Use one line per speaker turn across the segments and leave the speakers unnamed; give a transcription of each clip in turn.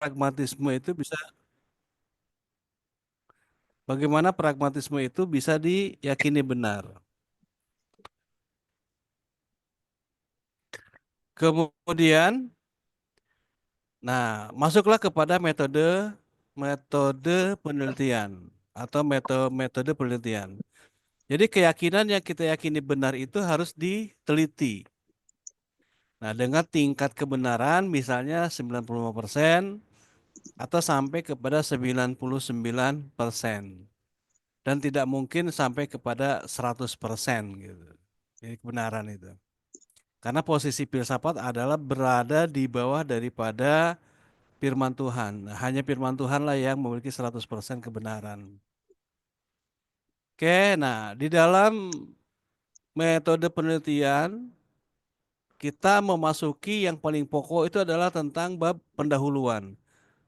pragmatisme itu bisa bagaimana pragmatisme itu bisa diyakini benar. Kemudian, nah, masuklah kepada metode metode penelitian atau metode penelitian. Jadi keyakinan yang kita yakini benar itu harus diteliti. Nah, dengan tingkat kebenaran misalnya 95% atau sampai kepada 99% dan tidak mungkin sampai kepada 100% gitu. Jadi kebenaran itu. Karena posisi filsafat adalah berada di bawah daripada firman Tuhan. Nah, hanya firman Tuhan lah yang memiliki 100% kebenaran. Oke, nah di dalam metode penelitian kita memasuki yang paling pokok itu adalah tentang bab pendahuluan.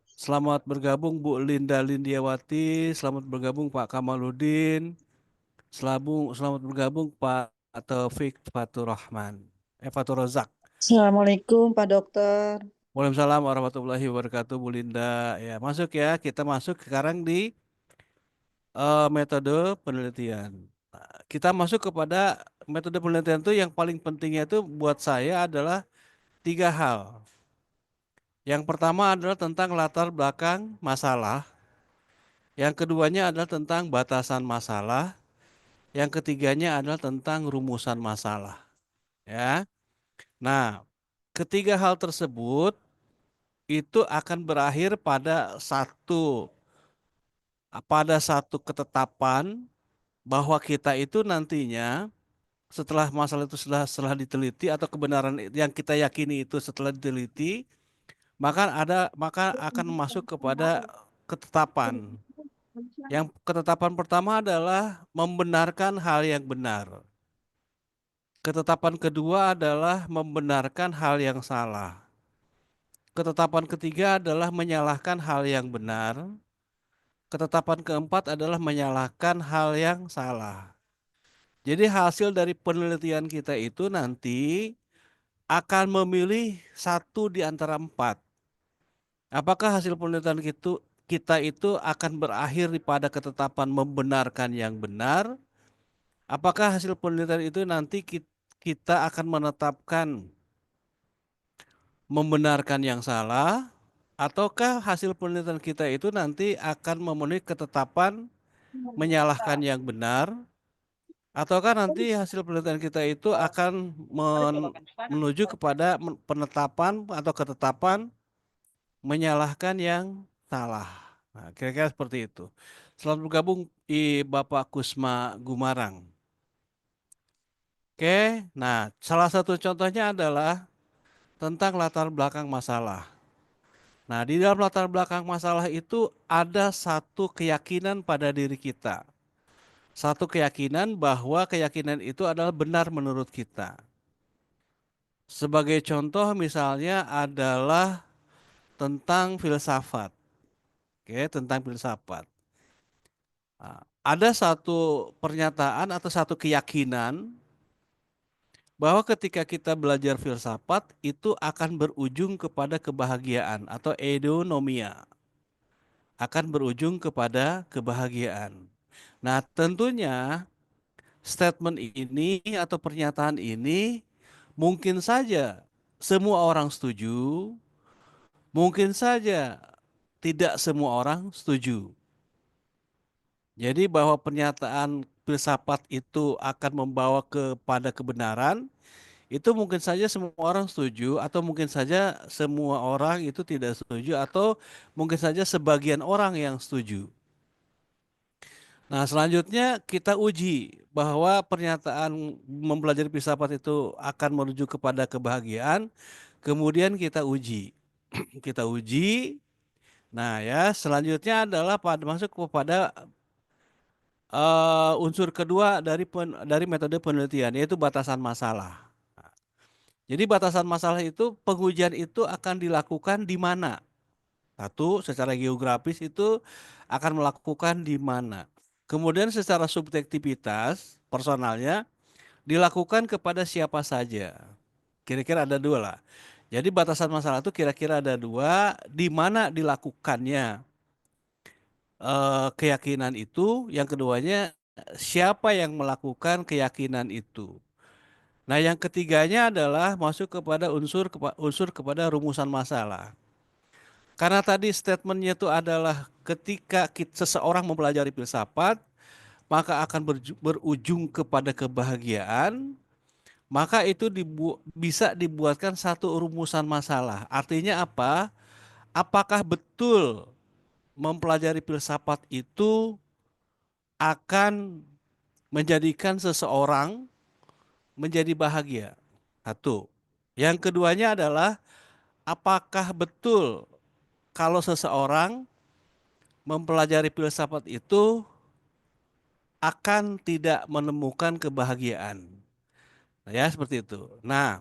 Selamat bergabung Bu Linda Lindiawati, selamat bergabung Pak Kamaludin, selamat bergabung Pak Taufik Fatur Rahman, Fatur Razak.
Assalamualaikum Pak Dokter.
Waalaikumsalam warahmatullahi wabarakatuh Bu Linda. Ya, masuk ya. Kita masuk sekarang di metode penelitian. Nah, kita masuk kepada metode penelitian itu yang paling pentingnya itu buat saya adalah tiga hal. Yang pertama adalah tentang latar belakang masalah. Yang keduanya adalah tentang batasan masalah. Yang ketiganya adalah tentang rumusan masalah. Ya. Nah, ketiga hal tersebut itu akan berakhir pada satu ketetapan bahwa kita itu nantinya setelah masalah itu setelah diteliti atau kebenaran yang kita yakini itu setelah diteliti, maka akan masuk kepada ketetapan. Yang ketetapan pertama adalah membenarkan hal yang benar. Ketetapan kedua adalah membenarkan hal yang salah. Ketetapan ketiga adalah menyalahkan hal yang benar. Ketetapan keempat adalah menyalahkan hal yang salah. Jadi hasil dari penelitian kita itu nanti akan memilih satu di antara empat. Apakah hasil penelitian kita itu akan berakhir pada ketetapan membenarkan yang benar? Apakah hasil penelitian itu nanti kita akan menetapkan membenarkan yang salah? Ataukah hasil penelitian kita itu nanti akan memenuhi ketetapan menyalahkan yang benar? Ataukah nanti hasil penelitian kita itu akan menuju kepada penetapan atau ketetapan menyalahkan yang salah. Nah, kira-kira seperti itu. Selamat bergabung Bapak Kusma Gumarang. Oke, nah salah satu contohnya adalah tentang latar belakang masalah. Nah, di dalam latar belakang masalah itu ada satu keyakinan pada diri kita. Satu keyakinan bahwa keyakinan itu adalah benar menurut kita. Sebagai contoh misalnya adalah tentang filsafat. Oke, tentang filsafat. Nah, ada satu pernyataan atau satu keyakinan bahwa ketika kita belajar filsafat itu akan berujung kepada kebahagiaan atau eudaimonia, akan berujung kepada kebahagiaan. Nah, tentunya statement ini atau pernyataan ini mungkin saja semua orang setuju, mungkin saja tidak semua orang setuju. Jadi bahwa pernyataan filsafat itu akan membawa kepada kebenaran, itu mungkin saja semua orang setuju atau mungkin saja semua orang itu tidak setuju atau mungkin saja sebagian orang yang setuju. Nah, selanjutnya kita uji bahwa pernyataan mempelajari filsafat itu akan menuju kepada kebahagiaan, kemudian kita uji. Kita uji. Nah, ya, selanjutnya adalah masuk kepada unsur kedua dari metode penelitian yaitu batasan masalah. Jadi batasan masalah itu pengujian itu akan dilakukan di mana? Satu, secara geografis itu akan melakukan di mana? Kemudian secara subjektivitas personalnya dilakukan kepada siapa saja. Kira-kira ada dua lah. Jadi batasan masalah itu kira-kira ada dua, di mana dilakukannya keyakinan itu, yang keduanya siapa yang melakukan keyakinan itu. Nah, yang ketiganya adalah masuk kepada unsur kepada rumusan masalah. Karena tadi statementnya itu adalah ketika seseorang mempelajari filsafat, maka akan berujung kepada kebahagiaan, maka itu bisa dibuatkan satu rumusan masalah. Artinya apa? Apakah betul mempelajari filsafat itu akan menjadikan seseorang menjadi bahagia? Satu. Yang keduanya adalah apakah betul kalau seseorang mempelajari filsafat itu akan tidak menemukan kebahagiaan? Nah, ya, seperti itu. Nah,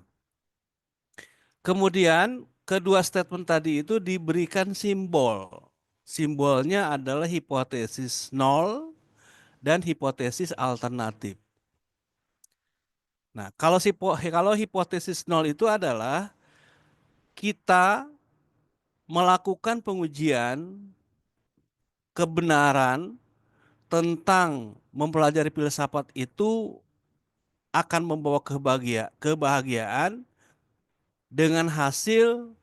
kemudian kedua statement tadi itu diberikan simbol. Simbolnya adalah hipotesis nol dan hipotesis alternatif. Nah, kalau hipotesis nol itu adalah kita melakukan pengujian kebenaran tentang mempelajari filsafat itu akan membawa kebahagiaan dengan hasil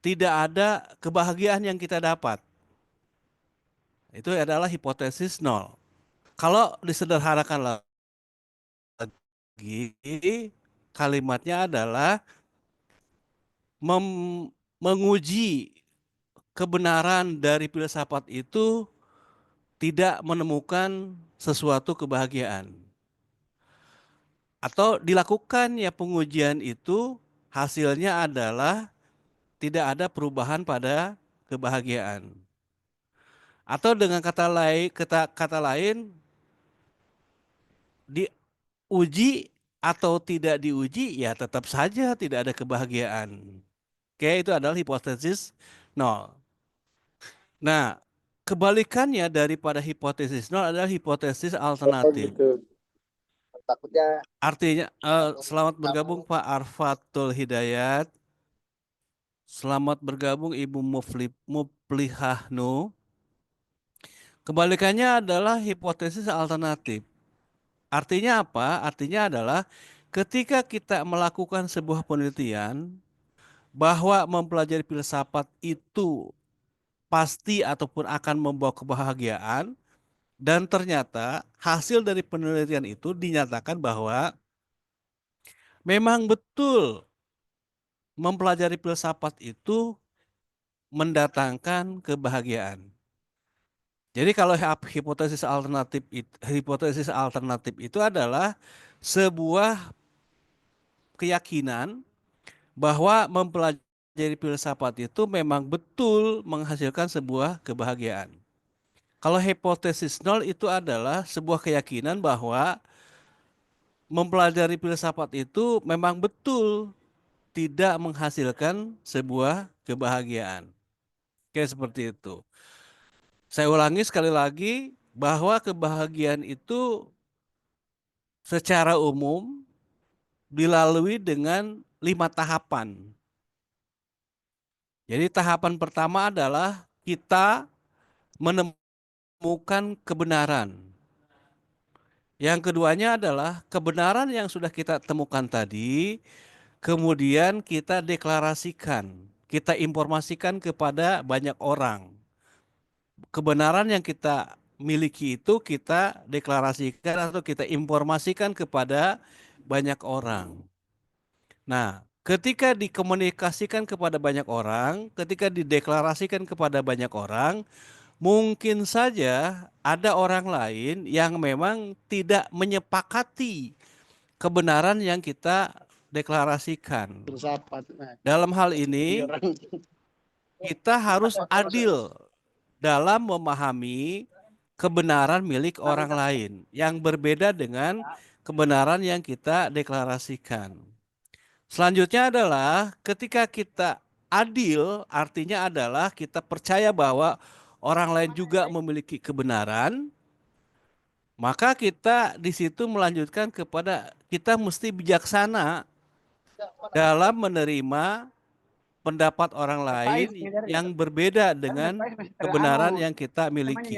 tidak ada kebahagiaan yang kita dapat. Itu adalah hipotesis nol. Kalau disederhanakan lagi, kalimatnya adalah menguji kebenaran dari filsafat itu tidak menemukan sesuatu kebahagiaan. Atau dilakukan ya pengujian itu hasilnya adalah tidak ada perubahan pada kebahagiaan. Atau dengan kata lain diuji atau tidak diuji ya tetap saja tidak ada kebahagiaan. Oke, itu adalah hipotesis nol. Nah, kebalikannya daripada hipotesis nol adalah hipotesis
Oh
alternatif.
gitu. Takutnya
Artinya, selamat bergabung Pak Arfatul Hidayat. Selamat bergabung Ibu Muplihahnu. Kebalikannya adalah hipotesis alternatif. Artinya apa? Artinya adalah ketika kita melakukan sebuah penelitian bahwa mempelajari filsafat itu pasti ataupun akan membawa kebahagiaan, dan ternyata hasil dari penelitian itu dinyatakan bahwa memang betul mempelajari filsafat itu mendatangkan kebahagiaan. Jadi kalau hipotesis alternatif itu adalah sebuah keyakinan bahwa mempelajari filsafat itu memang betul menghasilkan sebuah kebahagiaan. Kalau hipotesis nol itu adalah sebuah keyakinan bahwa mempelajari filsafat itu memang betul tidak menghasilkan sebuah kebahagiaan. Oke, seperti itu. Saya ulangi sekali lagi bahwa kebahagiaan itu secara umum dilalui dengan 5 tahapan. Jadi tahapan pertama adalah kita menemukan kebenaran. Yang keduanya adalah kebenaran yang sudah kita temukan tadi, kemudian kita deklarasikan, kita informasikan kepada banyak orang. Kebenaran yang kita miliki itu kita deklarasikan atau kita informasikan kepada banyak orang. Nah, ketika dikomunikasikan kepada banyak orang, ketika dideklarasikan kepada banyak orang, mungkin saja ada orang lain yang memang tidak menyepakati kebenaran yang kita deklarasikan.
filsafat. Nah,
Dalam hal ini,
orang
kita harus adil dalam memahami kebenaran milik orang lain yang berbeda dengan kebenaran yang kita deklarasikan. Selanjutnya adalah ketika kita adil, artinya adalah kita percaya bahwa orang lain juga memiliki kebenaran, maka kita di situ melanjutkan kepada kita mesti bijaksana dalam menerima pendapat orang lain yang berbeda dengan kebenaran yang kita miliki.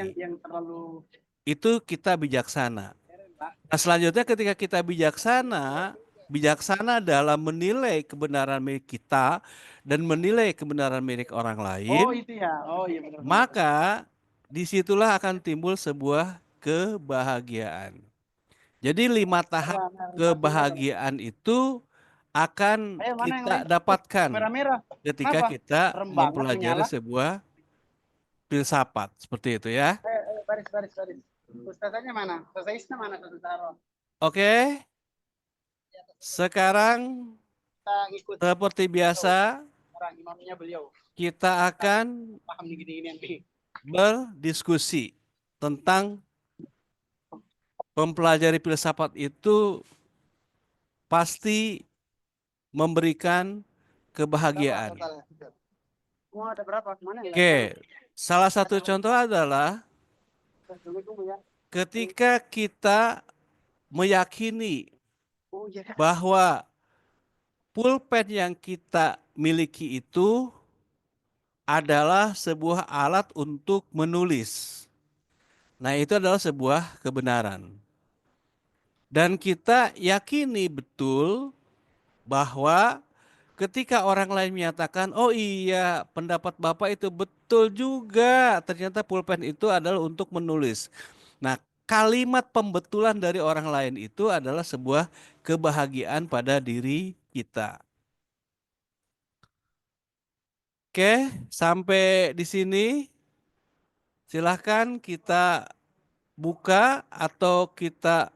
Itu kita bijaksana. Nah, selanjutnya ketika kita bijaksana, bijaksana dalam menilai kebenaran milik kita dan menilai kebenaran milik orang lain,
itu ya. Oh iya benar.
maka disitulah akan timbul sebuah kebahagiaan. Jadi 5 tahap kebahagiaan itu akan kita dapatkan
Merah-merah.
ketika
Kenapa?
kita
Serem banget
mempelajari
menyala.
sebuah filsafat seperti itu ya.
Baris. Ustazanya mana? Ustaznya mana? Ustaz Taro.
Oke, sekarang
Kita ngikut
seperti biasa
orang imamnya beliau.
kita akan
Paham nih gini-ginian nih.
berdiskusi tentang mempelajari filsafat itu pasti memberikan kebahagiaan.
Mau ada berapa? Mana ya?
Oke, salah satu contoh adalah
Tunggu ya.
ketika kita meyakini
Oh iya.
bahwa pulpen yang kita miliki itu adalah sebuah alat untuk menulis. Nah, itu adalah sebuah kebenaran. Dan kita yakini betul bahwa ketika orang lain menyatakan, oh iya pendapat Bapak itu betul juga, ternyata pulpen itu adalah untuk menulis. Nah, kalimat pembetulan dari orang lain itu adalah sebuah kebahagiaan pada diri kita. Oke, sampai di sini silahkan kita buka atau kita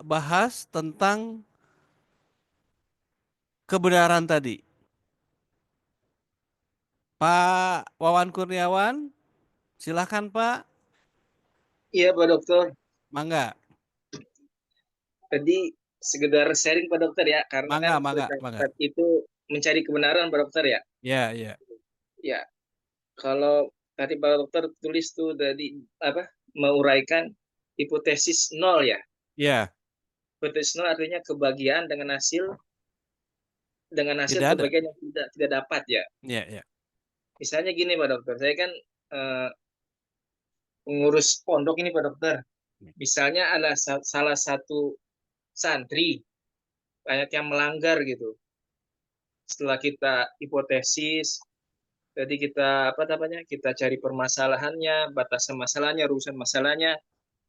bahas tentang kebenaran tadi. Pak Wawan Kurniawan, silahkan Pak.
Iya Pak Dokter,
Mangga,
tadi sekedar sharing Pak Dokter ya, karena kan
mangga.
filsafat itu mencari kebenaran Pak Dokter ya.
Ya.
Ya, kalau tadi Pak Dokter tulis tuh tadi apa menguraikan hipotesis nol ya.
Ya,
Hipotesis nol artinya kebahagiaan dengan hasil
tidak ada.
kebahagiaan yang tidak dapat ya.
Ya.
Misalnya gini Pak Dokter, saya kan eh, pengurus pondok ini Pak Dokter. Misalnya ada salah satu santri banyak yang melanggar gitu. Setelah kita hipotesis, jadi kita apa namanya? Kita cari permasalahannya, batasan masalahnya, rurusan masalahnya.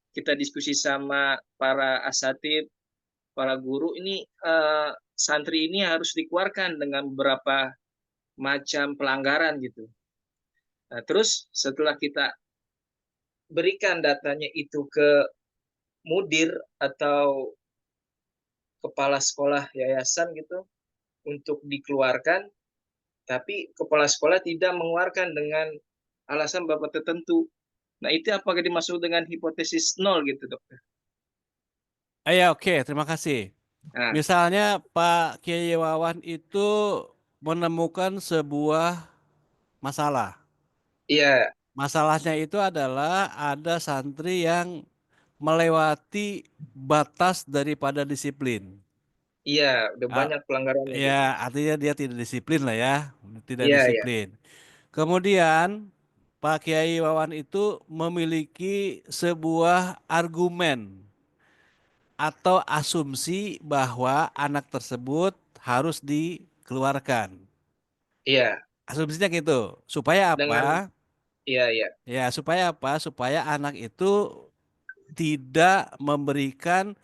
Kita diskusi sama para asatid, para guru. Ini santri ini harus dikeluarkan dengan beberapa macam pelanggaran gitu. Nah, terus setelah kita berikan datanya itu ke mudir atau kepala sekolah yayasan gitu untuk dikeluarkan, tapi kepala sekolah tidak mengeluarkan dengan alasan bapak tertentu. Nah, itu apakah dimasuk dengan hipotesis nol gitu, dokter?
Oke, terima kasih.
Nah,
Misalnya Pak Kiai Wawan itu menemukan sebuah masalah.
iya,
Masalahnya itu adalah ada santri yang melewati batas daripada disiplin.
iya, udah
Ah,
banyak pelanggarannya gitu.
ya, artinya dia tidak disiplin lah ya, tidak
Iya, iya,
disiplin. Kemudian Pak Kiai Wawan itu memiliki sebuah argumen atau asumsi bahwa anak tersebut harus dikeluarkan.
iya.
Asumsinya gitu. Supaya
Dengan,
apa?
iya, iya,
Ya, supaya apa? Supaya anak itu tidak memberikan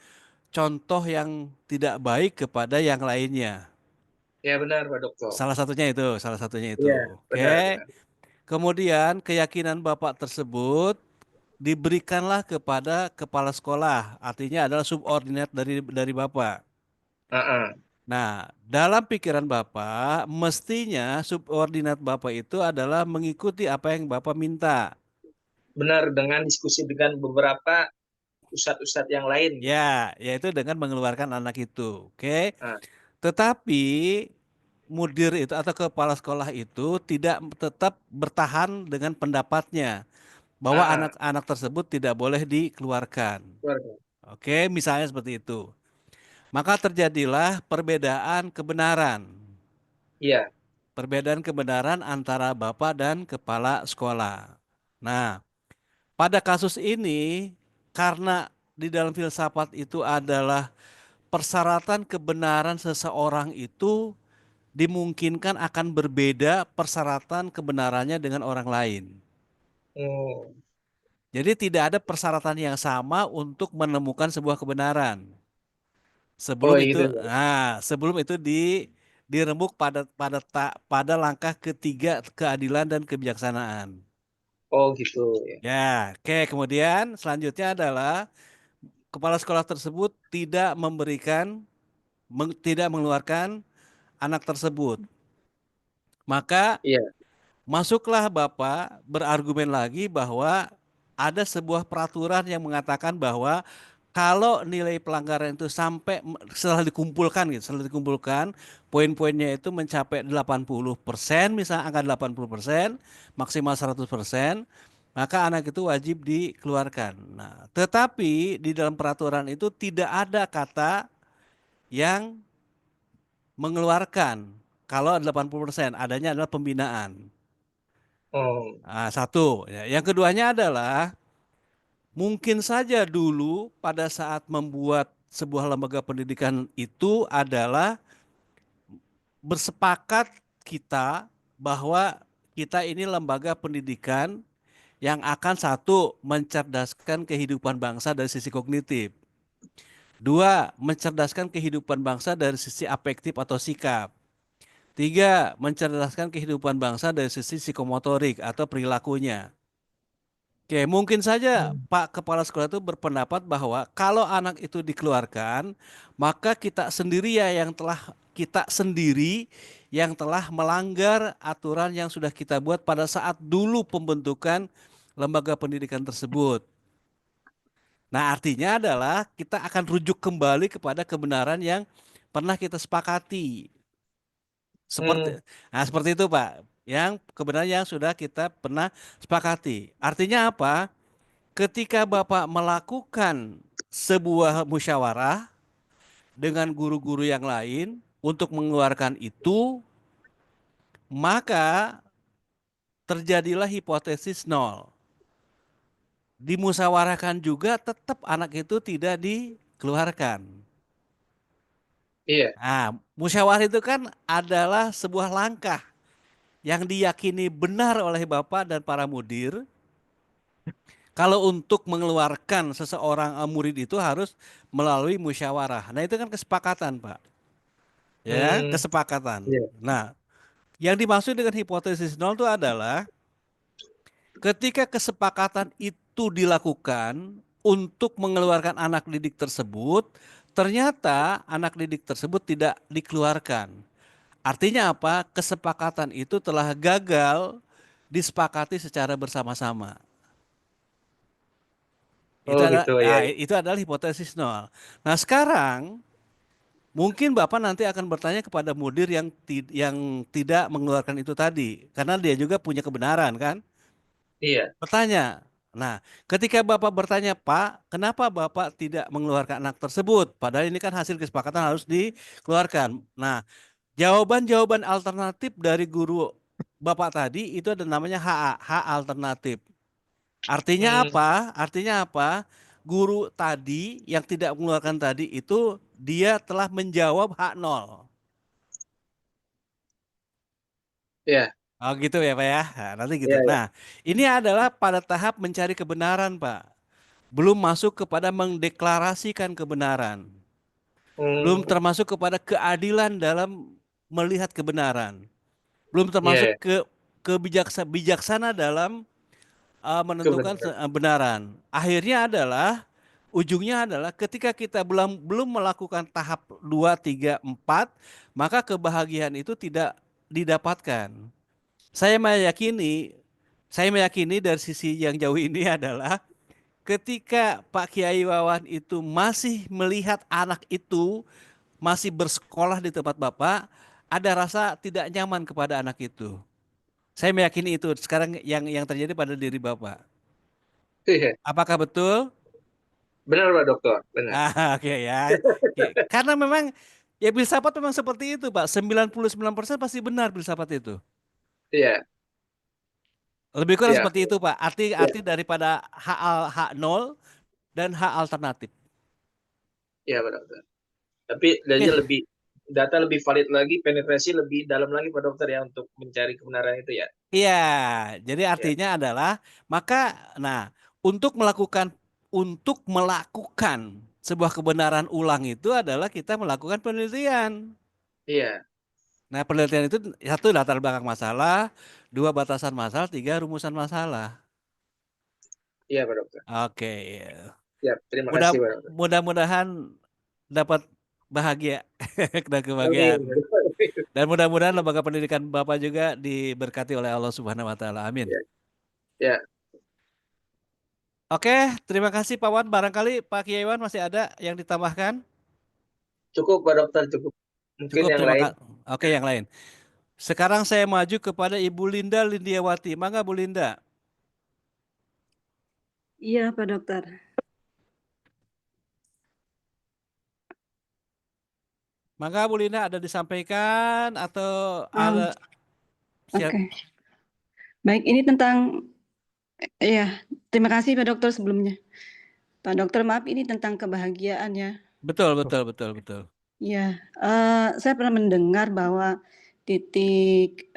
contoh yang tidak baik kepada yang lainnya.
iya benar, Pak Dokter.
Salah satunya itu.
Iya, benar,
Oke.
benar.
Kemudian keyakinan Bapak tersebut diberikanlah kepada kepala sekolah, artinya adalah subordinat dari Bapak.
Ah, ah.
Nah, dalam pikiran Bapak, mestinya subordinat Bapak itu adalah mengikuti apa yang Bapak minta.
Benar, dengan diskusi dengan beberapa ustadz-ustadz yang lain. Gitu.
Ya, yaitu dengan mengeluarkan anak itu. Oke.
Ah,
Tetapi mudir itu atau kepala sekolah itu tidak tetap bertahan dengan pendapatnya bahwa
ah, ah.
anak-anak tersebut tidak boleh dikeluarkan.
Keluarga.
Oke, misalnya seperti itu. maka terjadilah perbedaan kebenaran.
Iya.
Perbedaan kebenaran antara bapak dan kepala sekolah. Nah, pada kasus ini karena di dalam filsafat itu adalah persyaratan kebenaran seseorang itu dimungkinkan akan berbeda persyaratan kebenarannya dengan orang lain.
Oh,
Jadi tidak ada persyaratan yang sama untuk menemukan sebuah kebenaran.
oh
Sebelum itu,
gitu.
sebelum itu dirembuk pada langkah ketiga keadilan dan kebijaksanaan.
Oh gitu ya.
Ya, oke. Kemudian selanjutnya adalah kepala sekolah tersebut tidak mengeluarkan anak tersebut. Maka
Iya.
masuklah Bapak berargumen lagi bahwa ada sebuah peraturan yang mengatakan bahwa kalau nilai pelanggaran itu sampai setelah dikumpulkan, poin-poinnya itu mencapai 80%, misalnya angka 80%, maksimal 100%, maka anak itu wajib dikeluarkan. Nah, tetapi di dalam peraturan itu tidak ada kata yang mengeluarkan. Kalau 80%, adanya adalah pembinaan.
Oh,
Nah, satu. Ya. Yang keduanya adalah mungkin saja dulu pada saat membuat sebuah lembaga pendidikan itu adalah bersepakat kita bahwa kita ini lembaga pendidikan yang akan satu mencerdaskan kehidupan bangsa dari sisi kognitif. Dua, mencerdaskan kehidupan bangsa dari sisi afektif atau sikap. Tiga, mencerdaskan kehidupan bangsa dari sisi psikomotorik atau perilakunya. Oke, mungkin saja
hmm.
Pak Kepala Sekolah itu berpendapat bahwa kalau anak itu dikeluarkan, maka kita sendiri yang telah melanggar aturan yang sudah kita buat pada saat dulu pembentukan lembaga pendidikan tersebut. Nah, artinya adalah kita akan rujuk kembali kepada kebenaran yang pernah kita sepakati.
Hmm.
Seperti itu, Pak. Yang kebenaran yang sudah kita pernah sepakati. Artinya apa? Ketika Bapak melakukan sebuah musyawarah dengan guru-guru yang lain untuk mengeluarkan itu, maka terjadilah hipotesis nol. Dimusyawarahkan juga tetap anak itu tidak dikeluarkan.
Iya.
Nah, musyawarah itu kan adalah sebuah langkah yang diyakini benar oleh Bapak dan para mudir. Kalau untuk mengeluarkan seseorang murid itu harus melalui musyawarah. Nah, itu kan kesepakatan, Pak. Ya,
Hmm.
kesepakatan.
Iya.
Nah, yang dimaksud dengan hipotesis nol itu adalah ketika kesepakatan itu dilakukan untuk mengeluarkan anak didik tersebut, ternyata anak didik tersebut tidak dikeluarkan. Artinya apa? Kesepakatan itu telah gagal disepakati secara bersama-sama.
Oh gitu ya.
Itu adalah hipotesis nol. Nah, sekarang mungkin Bapak nanti akan bertanya kepada mudir yang tidak mengeluarkan itu tadi, karena dia juga punya kebenaran kan?
Iya.
Bertanya. Nah, ketika Bapak bertanya, Pak, kenapa Bapak tidak mengeluarkan anak tersebut? Padahal ini kan hasil kesepakatan harus dikeluarkan. Nah, jawaban-jawaban alternatif dari guru Bapak tadi itu ada namanya HA, hak alternatif. Artinya
Hmm.
apa? Artinya apa? Guru tadi yang tidak mengeluarkan tadi itu dia telah menjawab hak nol.
Iya.
Oh gitu ya Pak ya. Nah, nanti gitu.
Iya. Iya.
Nah, ini adalah pada tahap mencari kebenaran Pak. Belum masuk kepada mendeklarasikan kebenaran. Belum
Hmm.
termasuk kepada keadilan dalam melihat kebenaran. Belum termasuk
Iya.
bijaksana dalam menentukan
Kebenaran.
kebenaran. Akhirnya ujungnya adalah ketika kita belum belum melakukan tahap 2, 3, 4, maka kebahagiaan itu tidak didapatkan. Saya meyakini, saya meyakini dari sisi yang jauh ini adalah ketika Pak Kiai Wawan itu masih melihat anak itu masih bersekolah di tempat Bapak, ada rasa tidak nyaman kepada anak itu. Saya meyakini itu sekarang yang terjadi pada diri Bapak.
Iya.
Apakah betul?
Benar Pak Dokter, benar.
Oke ya. Oke. Karena memang ya filsafat memang seperti itu, Pak. 99% pasti benar filsafat itu.
Iya,
Lebih kurang
iya,
seperti itu, Pak.
iya,
Arti daripada hak nol dan hak alternatif.
iya Pak Dokter. Tapi
Oke.
data lebih valid lagi, penetrasi lebih dalam lagi Pak Dokter ya untuk mencari kebenaran itu ya.
Iya, jadi
Ya,
artinya adalah maka nah, untuk melakukan sebuah kebenaran ulang itu adalah kita melakukan penelitian.
iya,
Nah, penelitian itu satu latar belakang masalah, dua batasan masalah, tiga rumusan masalah.
iya Pak Dokter.
Oke, iya.
Ya, terima
Mudah
kasih Pak Dokter.
mudah-mudahan dapat bahagia dan kebahagiaan.
Amin.
Dan mudah-mudahan lembaga pendidikan Bapak juga diberkati oleh Allah Subhanahu wa taala. Amin.
Ya, ya,
Oke, terima kasih Pak Wan. Barangkali Pak Kiai Wan masih ada yang ditambahkan?
cukup Pak Dokter, cukup. Mungkin
Cukup,
yang
terima
lain.
kasih. Oke, yang lain. Sekarang saya maju kepada Ibu Linda Lindiawati. Mangga Bu Linda.
Iya, Pak Dokter.
Mangga Bu Linda ada disampaikan atau
Oh,
ada siap?
oke. Baik, ini tentang, ya, terima kasih Pak Dokter sebelumnya. Pak Dokter, maaf, ini tentang kebahagiaan ya.
Betul, betul, betul, betul.
Ya, saya pernah mendengar bahwa titik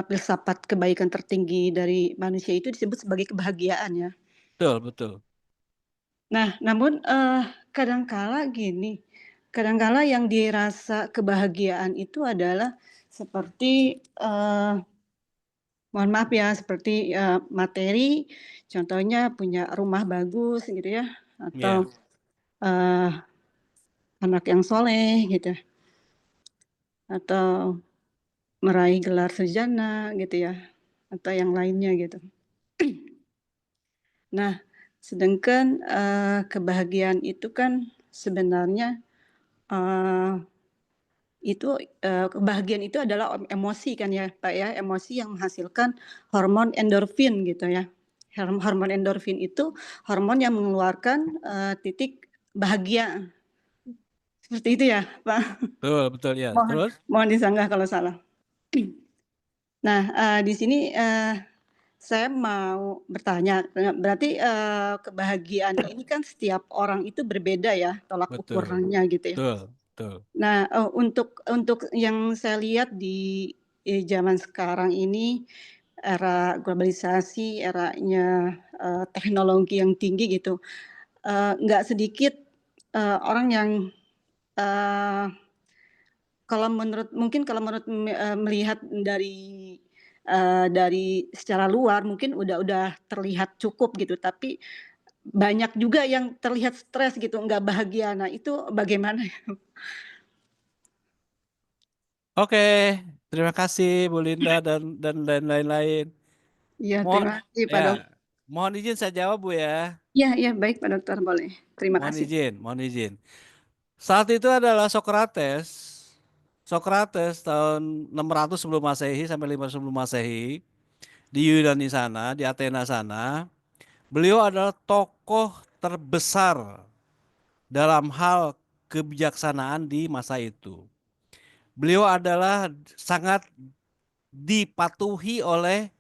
filsafat kebaikan tertinggi dari manusia itu disebut sebagai kebahagiaan ya.
Betul, betul.
Nah, namun kadangkala gini, kadangkala yang dirasa kebahagiaan itu adalah seperti mohon maaf ya, seperti materi, contohnya punya rumah bagus gitu ya,
Iya,
atau anak yang soleh gitu, atau meraih gelar sarjana gitu ya, atau yang lainnya gitu. Nah, sedangkan kebahagiaan itu kan sebenarnya kebahagiaan itu adalah emosi kan ya Pak ya, emosi yang menghasilkan hormon endorfin gitu ya. Hormon endorfin itu hormon yang mengeluarkan titik bahagia. Seperti itu ya Pak?
betul, betul ya.
Mohon
Terus?
mohon disanggah kalau salah. Nah, di sini saya mau bertanya, berarti kebahagiaan ini kan setiap orang itu berbeda ya tolak
Betul,
ukurnya gitu ya.
betul, betul.
Nah, untuk yang saya lihat di zaman sekarang ini, era globalisasi, eranya teknologi yang tinggi gitu, nggak sedikit orang yang eee, kalau menurut melihat dari secara luar mungkin udah terlihat cukup gitu, tapi banyak juga yang terlihat stres gitu, nggak bahagia. Nah, itu bagaimana?
Oke, terima kasih Bu Linda dan lain-lain.
Iya,
Mohon
terima kasih Pak
ya,
Dok.
mohon izin saya jawab Bu ya.
Iya iya, baik Pak Dokter, boleh. Terima
Mohon
kasih.
izin, mohon izin. Saat itu adalah Socrates. Socrates tahun 600 sebelum Masehi sampai 500 sebelum Masehi di Yunani sana, di Athena sana. Beliau adalah tokoh terbesar dalam hal kebijaksanaan di masa itu. Beliau adalah sangat dipatuhi oleh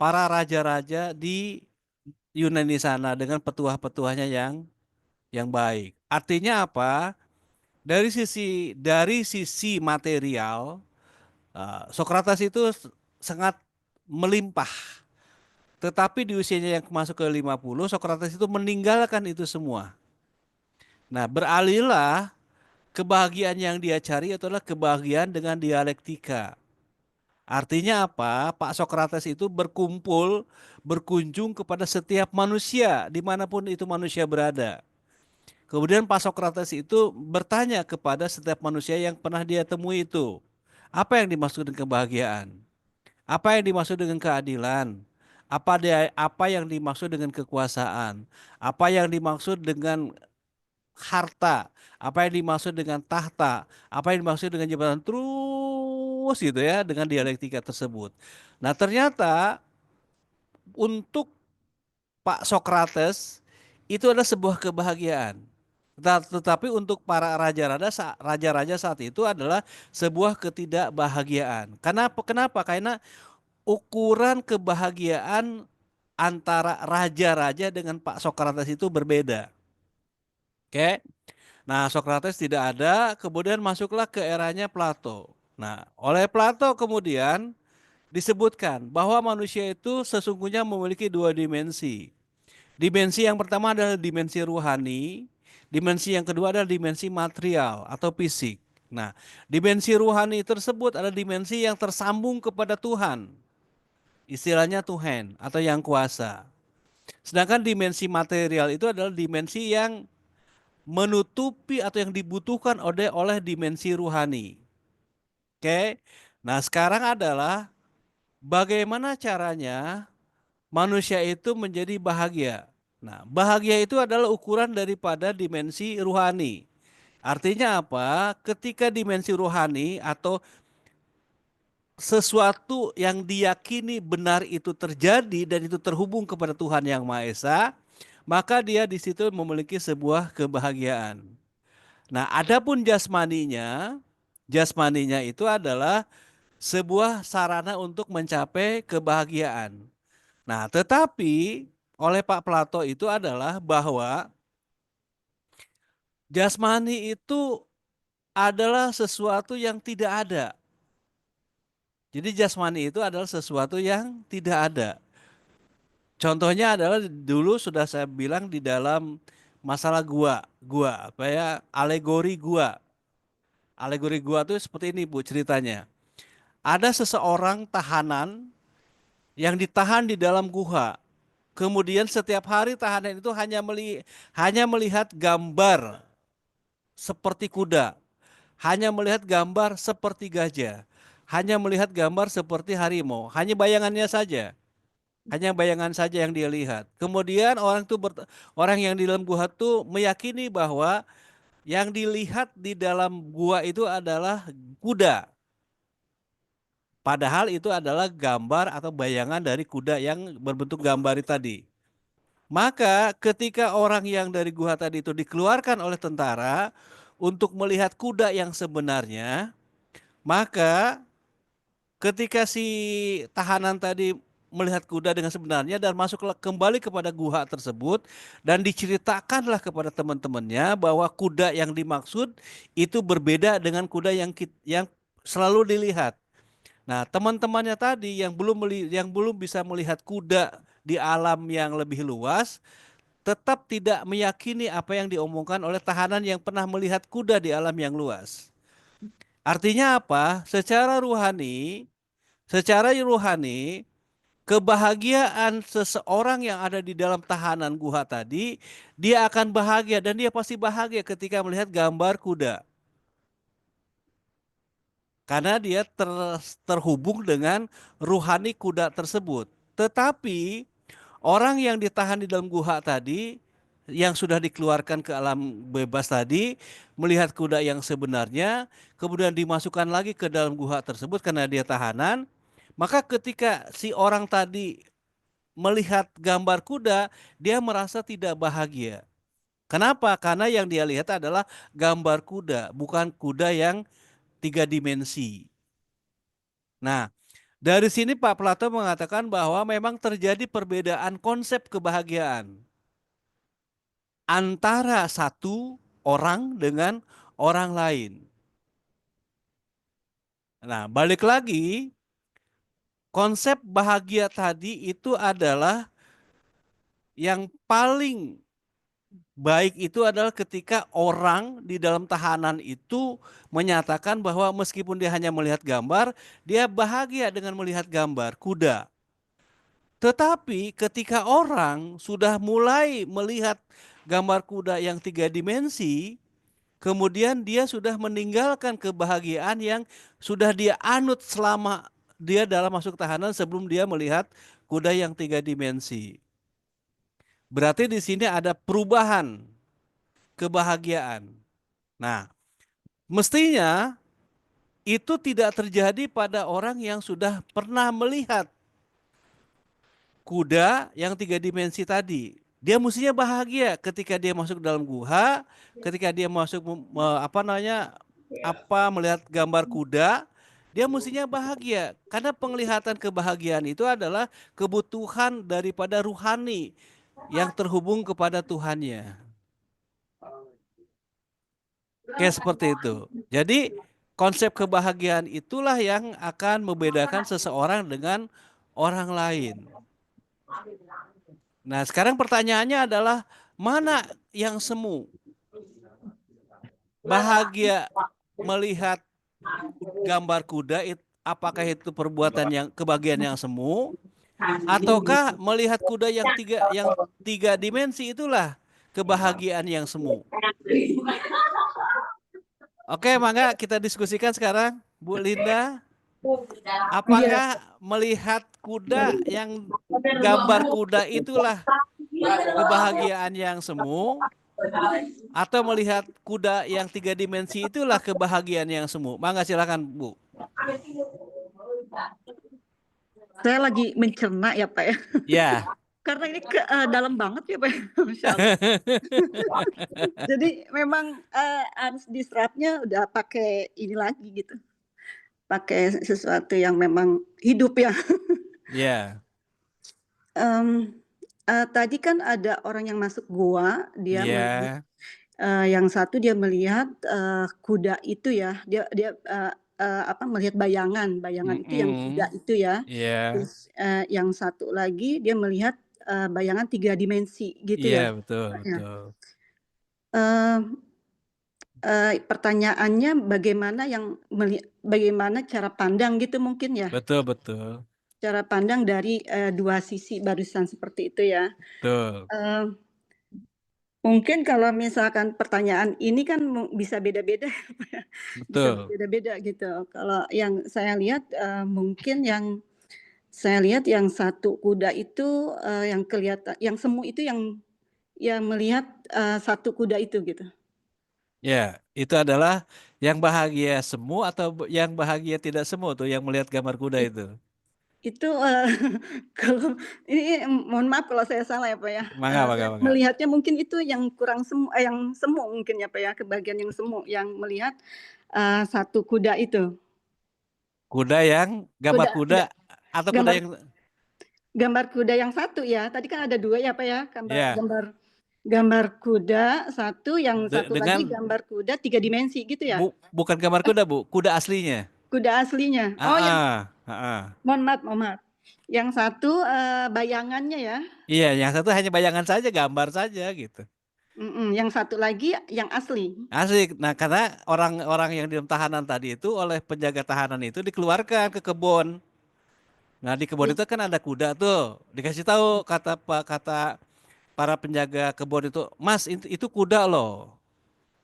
para raja-raja di Yunani sana dengan petuah-petuahnya yang baik. Artinya apa? Dari sisi material, Socrates itu sangat melimpah. Tetapi di usianya yang masuk ke 50, Socrates itu meninggalkan itu semua. Nah, beralihlah kebahagiaan yang dia cari adalah kebahagiaan dengan dialektika. Artinya apa? Pak Socrates itu berkunjung kepada setiap manusia, dimanapun itu manusia berada. Kemudian Pak Socrates itu bertanya kepada setiap manusia yang pernah dia temui itu, apa yang dimaksud dengan kebahagiaan? Apa yang dimaksud dengan keadilan? Apa yang dimaksud dengan kekuasaan? Apa yang dimaksud dengan harta? Apa yang dimaksud dengan tahta? Apa yang dimaksud dengan jabatan? Terus gitu ya dengan dialektika tersebut. Nah, ternyata untuk Pak Socrates itu adalah sebuah kebahagiaan. Tetapi untuk para raja-raja saat itu adalah sebuah ketidakbahagiaan. Kenapa? Kenapa? Karena ukuran kebahagiaan antara raja-raja dengan Pak Sokrates itu berbeda. Oke. Nah, Sokrates tidak ada, kemudian masuklah ke eranya Plato. Nah, oleh Plato kemudian disebutkan bahwa manusia itu sesungguhnya memiliki dua dimensi. Dimensi yang pertama adalah dimensi ruhani, dimensi yang kedua adalah dimensi material atau fisik. Nah, dimensi ruhani tersebut adalah dimensi yang tersambung kepada Tuhan. Istilahnya Tuhan atau yang kuasa. Sedangkan dimensi material itu adalah dimensi yang menutupi atau yang dibutuhkan oleh dimensi ruhani. Oke. Nah, sekarang adalah bagaimana caranya manusia itu menjadi bahagia. Nah, bahagia itu adalah ukuran daripada dimensi ruhani. Artinya apa? Ketika dimensi ruhani atau sesuatu yang diyakini benar itu terjadi dan itu terhubung kepada Tuhan Yang Maha Esa, maka dia di situ memiliki sebuah kebahagiaan. Nah, adapun jasmaninya itu adalah sebuah sarana untuk mencapai kebahagiaan. Nah, tetapi oleh Pak Plato itu adalah bahwa jasmani itu adalah sesuatu yang tidak ada. Jadi jasmani itu adalah sesuatu yang tidak ada. Contohnya adalah dulu sudah saya bilang di dalam masalah gua apa ya, alegori gua. Alegori gua itu seperti ini Bu ceritanya. Ada seseorang tahanan yang ditahan di dalam gua. Kemudian setiap hari tahanan itu hanya melihat gambar seperti kuda, hanya melihat gambar seperti gajah, hanya melihat gambar seperti harimau, hanya bayangannya saja. Hanya bayangan saja yang dia lihat. Kemudian orang yang di dalam gua itu meyakini bahwa yang dilihat di dalam gua itu adalah kuda. Padahal itu adalah gambar atau bayangan dari kuda yang berbentuk gambar tadi. Maka ketika orang yang dari gua tadi itu dikeluarkan oleh tentara untuk melihat kuda yang sebenarnya, maka ketika si tahanan tadi melihat kuda dengan sebenarnya dan masuklah kembali kepada gua tersebut dan diceritakanlah kepada teman-temannya bahwa kuda yang dimaksud itu berbeda dengan kuda yang selalu dilihat. Nah, teman-temannya tadi yang belum bisa melihat kuda di alam yang lebih luas tetap tidak meyakini apa yang diomongkan oleh tahanan yang pernah melihat kuda di alam yang luas. Artinya apa? Secara ruhani, kebahagiaan seseorang yang ada di dalam tahanan guha tadi, dia akan bahagia dan dia pasti bahagia ketika melihat gambar kuda. Karena dia terhubung dengan ruhani kuda tersebut. Tetapi orang yang ditahan di dalam guha tadi, yang sudah dikeluarkan ke alam bebas tadi, melihat kuda yang sebenarnya, kemudian dimasukkan lagi ke dalam guha tersebut karena dia tahanan, maka ketika si orang tadi melihat gambar kuda, dia merasa tidak bahagia. Kenapa? Karena yang dia lihat adalah gambar kuda, bukan kuda yang 3 dimensi. Nah, dari sini Pak Plato mengatakan bahwa memang terjadi perbedaan konsep kebahagiaan antara satu orang dengan orang lain. Nah, balik lagi, konsep bahagia tadi itu adalah yang paling baik itu adalah ketika orang di dalam tahanan itu menyatakan bahwa meskipun dia hanya melihat gambar, dia bahagia dengan melihat gambar kuda. Tetapi ketika orang sudah mulai melihat gambar kuda yang 3 dimensi, kemudian dia sudah meninggalkan kebahagiaan yang sudah dia anut selama dia dalam masuk tahanan sebelum dia melihat kuda yang 3 dimensi. Berarti di sini ada perubahan kebahagiaan. Nah, mestinya itu tidak terjadi pada orang yang sudah pernah melihat kuda yang 3 dimensi tadi. Dia mestinya bahagia ketika dia masuk dalam guha, ketika dia masuk melihat gambar kuda, dia mestinya bahagia karena penglihatan kebahagiaan itu adalah kebutuhan daripada ruhani yang terhubung kepada Tuhannya. Kayak seperti itu. Jadi konsep kebahagiaan itulah yang akan membedakan seseorang dengan orang lain. Nah, sekarang pertanyaannya adalah mana yang semu? Bahagia melihat gambar kuda, apakah itu perbuatan yang kebahagiaan yang semu, ataukah melihat kuda yang tiga dimensi itulah kebahagiaan yang semu? Oke, mangga kita diskusikan sekarang, Bu Linda.
Iya.
Apakah melihat kuda yang gambar kuda itulah kebahagiaan yang semu, atau melihat kuda yang tiga dimensi itulah kebahagiaan yang semu? Mangga silakan, Bu.
Saya lagi mencerna ya Pak ya.
Ya.
Karena ini dalam banget ya Pak ya. Masya Allah. Jadi memang harus diserapnya udah pakai ini lagi gitu. Pakai sesuatu yang memang hidup ya.
Ya.
Tadi kan ada orang yang masuk gua, dia
Ya.
yang satu dia melihat kuda itu ya, dia melihat bayangan itu yang kuda itu ya.
Ya.
Terus yang satu lagi dia melihat bayangan 3 dimensi gitu
Iya,
ya.
betul,
Ya.
betul.
Pertanyaannya bagaimana cara pandang gitu mungkin ya?
Betul, betul.
Cara pandang dari 2 sisi barusan seperti itu ya.
Betul.
Mungkin kalau misalkan pertanyaan ini kan bisa beda-beda ya, Pak ya. Bisa
Betul.
beda-beda gitu. Kalau yang saya lihat mungkin yang saya lihat yang satu kuda itu yang kelihatan yang semu itu yang melihat satu kuda itu gitu.
Ya, itu adalah yang bahagia semu atau yang bahagia tidak semu tuh yang melihat gambar kuda itu.
Itu kalau ini mohon maaf kalau saya salah ya Pak ya.
Mangga, mangga,
Saya
mangga.
melihatnya mungkin itu yang kurang yang semu mungkin ya Pak ya, kebagian yang semu yang melihat satu kuda itu.
Kuda yang gambar kuda atau kuda
Gambar
yang
gambar kuda yang satu ya. Tadi kan ada 2 ya Pak ya,
ya
gambar kuda satu, yang satu lagi
dengan
gambar kuda 3 dimensi gitu ya?
bukan gambar kuda, Bu, kuda aslinya.
Kuda aslinya.
Ah,
Oh yang mohon maaf. Yang satu bayangannya ya?
Iya, yang satu hanya bayangan saja, gambar saja gitu.
Yang satu lagi yang asli.
Asik. Nah, karena orang-orang yang di dalam tahanan tadi itu oleh penjaga tahanan itu dikeluarkan ke kebun. Nah, di kebun itu kan ada kuda tuh. Dikasih tahu kata para penjaga kebun itu, "Mas, itu kuda loh."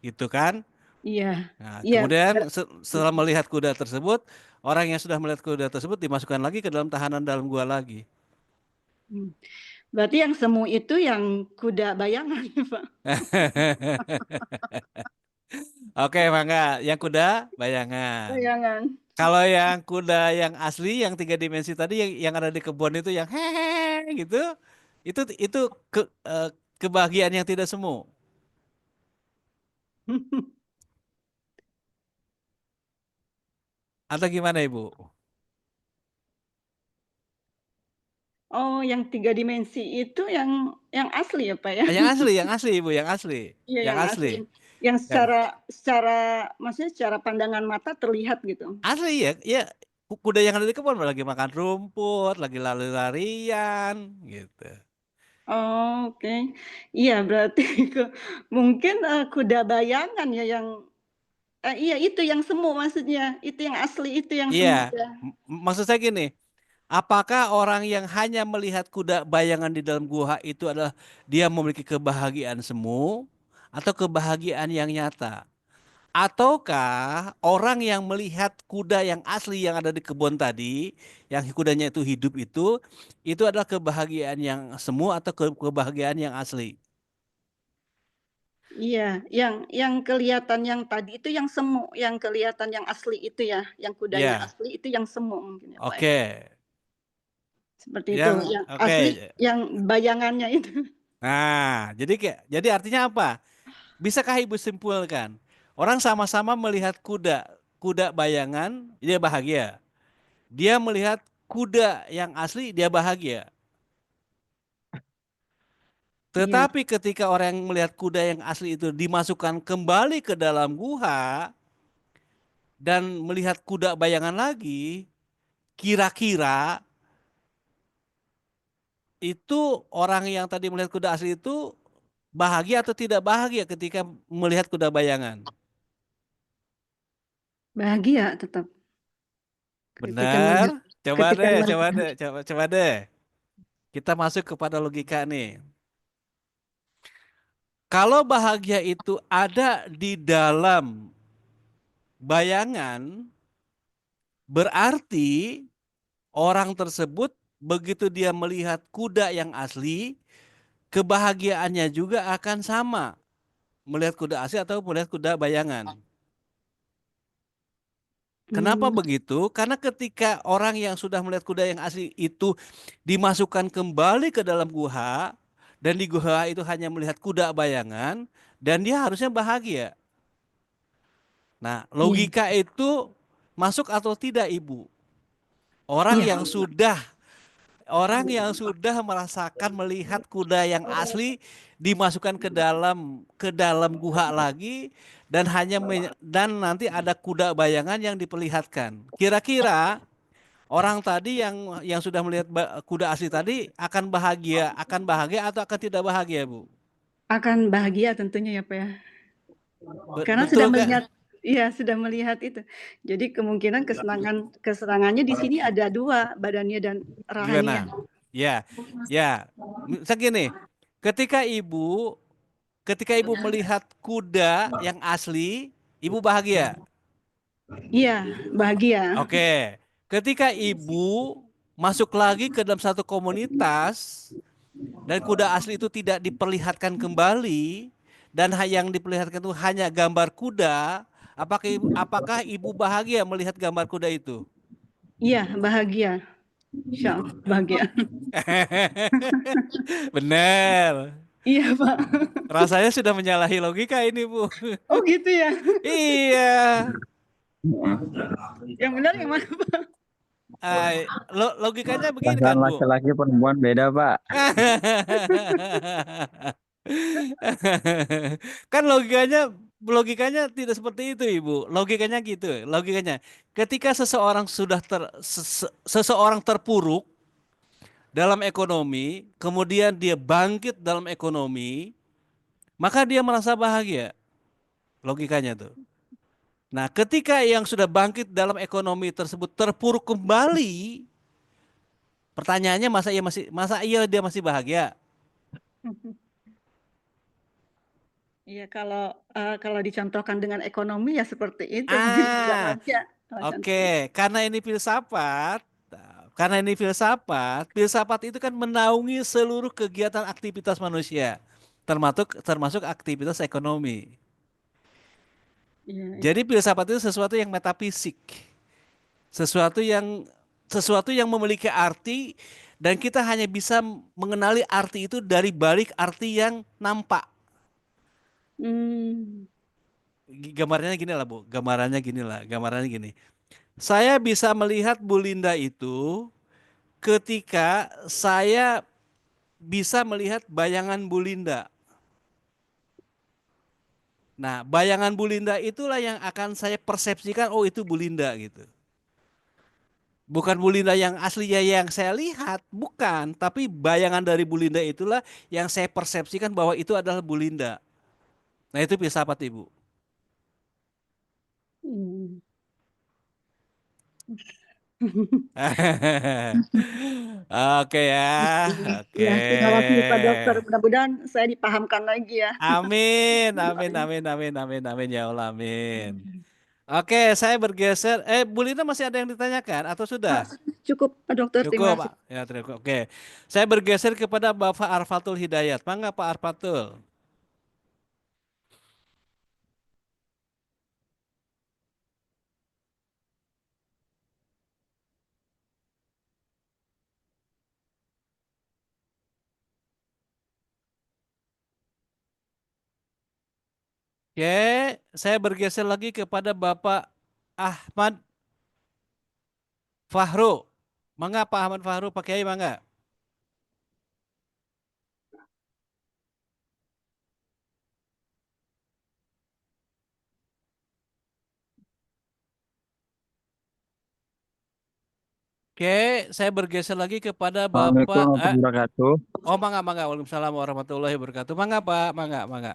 Gitu kan?
Iya.
Nah,
Iya.
kemudian setelah melihat kuda tersebut, orang yang sudah melihat kuda tersebut dimasukkan lagi ke dalam tahanan dalam gua lagi.
Berarti yang semu itu yang kuda bayangan, Pak.
Oke, mangga. Yang kuda bayangan.
Bayangan.
Kalau yang kuda yang asli, yang tiga dimensi tadi, yang ada di kebun itu, yang hehehe gitu, itu kebahagiaan yang tidak semu. Atau gimana, Ibu?
Oh, yang 3 dimensi itu yang asli ya, Pak ya?
Yang asli, Ibu, yang asli,
Iya,
yang
yang
asli,
asli. Yang
yang
secara maksudnya secara pandangan mata terlihat gitu.
asli ya, ya. Kuda yang ada di kebun lagi makan rumput, lagi lari-larian, gitu.
Oh, oke. Iya, berarti mungkin kuda bayangan ya yang iya itu yang semu maksudnya, itu yang asli itu yang
Iya,
semu ya.
maksud saya gini, apakah orang yang hanya melihat kuda bayangan di dalam gua itu adalah dia memiliki kebahagiaan semu atau kebahagiaan yang nyata? Ataukah orang yang melihat kuda yang asli yang ada di kebun tadi, yang kudanya itu hidup itu adalah kebahagiaan yang semu atau kebahagiaan yang asli?
Iya, yang kelihatan yang tadi itu yang semu, yang kelihatan yang asli itu ya, yang kudanya
Ya,
asli itu yang semu mungkin ya, Pak, ya?
oke.
Seperti itu,
Yang
yang
oke.
asli yang bayangannya itu.
Nah, jadi artinya apa? Bisakah Ibu simpulkan? Orang sama-sama melihat kuda, kuda bayangan, dia bahagia. Dia melihat kuda yang asli, dia bahagia.
Iya.
Tetapi ketika orang yang melihat kuda yang asli itu dimasukkan kembali ke dalam guha dan melihat kuda bayangan lagi, kira-kira itu orang yang tadi melihat kuda asli itu bahagia atau tidak bahagia ketika melihat kuda bayangan?
Bahagia tetap ketika
Benar?
melihat
Coba
ketika
deh, coba
melihat
deh, coba deh. Kita masuk kepada logika nih. Kalau bahagia itu ada di dalam bayangan, berarti orang tersebut begitu dia melihat kuda yang asli, kebahagiaannya juga akan sama. Melihat kuda asli atau melihat kuda bayangan. Kenapa
hmm,
begitu? Karena ketika orang yang sudah melihat kuda yang asli itu dimasukkan kembali ke dalam guha, dan di guha itu hanya melihat kuda bayangan, dan dia harusnya bahagia. Nah,
iya,
logika itu masuk atau tidak, Ibu? Orang
iya,
yang sudah Orang yang sudah merasakan melihat kuda yang asli dimasukkan ke dalam guha lagi dan dan nanti ada kuda bayangan yang diperlihatkan. Kira-kira orang tadi yang sudah melihat kuda asli tadi akan bahagia atau akan tidak bahagia, Bu?
akan bahagia tentunya ya Pak ya. Karena sudah
Betul kan?
melihat iya, sudah melihat itu. Jadi kemungkinan keserangannya di sini ada 2, badannya dan rahangnya.
Gimana? Ya, ya. Misal gini, ketika Ibu ketika Ibu melihat kuda yang asli, Ibu bahagia.
Iya, bahagia.
Oke. Ketika Ibu masuk lagi ke dalam satu komunitas dan kuda asli itu tidak diperlihatkan kembali dan yang diperlihatkan itu hanya gambar kuda, apakah Ibu bahagia melihat gambar kuda itu?
Iya, bahagia. Insyaallah bahagia.
Benar.
Iya, Pak.
Rasanya sudah menyalahi logika ini, Bu.
Oh gitu ya?
Iya.
Yang benar yang mana, Pak?
Logikanya begini kan,
Perasaan
Bu.
laki-laki perempuan beda, Pak.
Kan logikanya tidak seperti itu, Ibu. Logikanya gitu. Logikanya ketika seseorang terpuruk dalam ekonomi, kemudian dia bangkit dalam ekonomi, maka dia merasa bahagia. Logikanya tuh. Nah, ketika yang sudah bangkit dalam ekonomi tersebut terpuruk kembali, pertanyaannya masa iya dia masih bahagia?
Iya, kalau dicontohkan dengan ekonomi ya seperti itu, mungkin tidak
Ah,
bahagia kalau contohnya.
oke. Karena ini filsafat itu kan menaungi seluruh kegiatan aktivitas manusia, termasuk aktivitas ekonomi.
Iya, iya.
Jadi filsafat itu sesuatu yang metafisik, sesuatu yang sesuatu yang memiliki arti dan kita hanya bisa mengenali arti itu dari balik arti yang nampak.
Mmm,
Gambarnya gini lah, Bu. Gambarannya gini. Saya bisa melihat Bu Linda itu ketika saya bisa melihat bayangan Bu Linda. Nah, bayangan Bu Linda itulah yang akan saya persepsikan, oh itu Bu Linda gitu. Bukan Bu Linda yang aslinya yang saya lihat, bukan. Tapi bayangan dari Bu Linda itulah yang saya persepsikan bahwa itu adalah Bu Linda. Nah itu filsafat, Ibu.
mmm.
Oke ya, oke.
Iya, terima kasih Pak Dokter, mudah-mudahan saya dipahamkan lagi ya.
Amin, amin,
Soalnya
amin, amin, amin, amin ya Allah, amin. Oke, saya bergeser. Bu Lina masih ada yang ditanyakan atau sudah?
cukup Pak Dokter, terima
Cukup,
kasih.
Pak. Ya, terima. Oke. Saya bergeser kepada Bapak Arfatul Hidayat. Mangga Pak Arfatul. Oke, saya bergeser lagi kepada Bapak Ahmad Fahru. Mangga Pak Ahmad Fahru, Pak Kiai mangga. Oke, saya bergeser lagi kepada
Assalamualaikum
Bapak
warahmatullahi wabarakatuh.
oh mangga mangga. Waalaikumsalam warahmatullahi wabarakatuh. Mangga Pak, mangga mangga.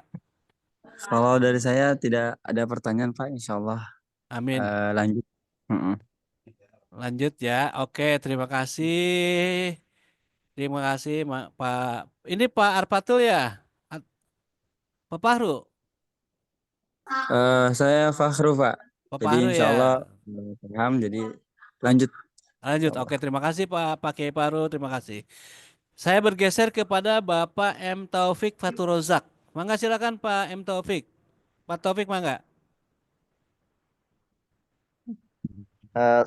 Kalau dari saya tidak ada pertanyaan Pak, insya Allah
Amin.
lanjut. Mm-mm.
Lanjut ya. Oke, terima kasih. Terima kasih Pak. Ini Pak Arpatul ya? Pak Fahru?
Saya Fakhru Pak,
Pak
jadi
Fahru
insya Allah
ya.
paham, jadi lanjut
Lanjut.
insya
Oke,
Allah.
terima kasih Pak Kiai Fahru. Terima kasih. Saya bergeser kepada Bapak M. Taufik Faturozak. Mangga silakan Pak M. Taufik. Pak Taufik mangga.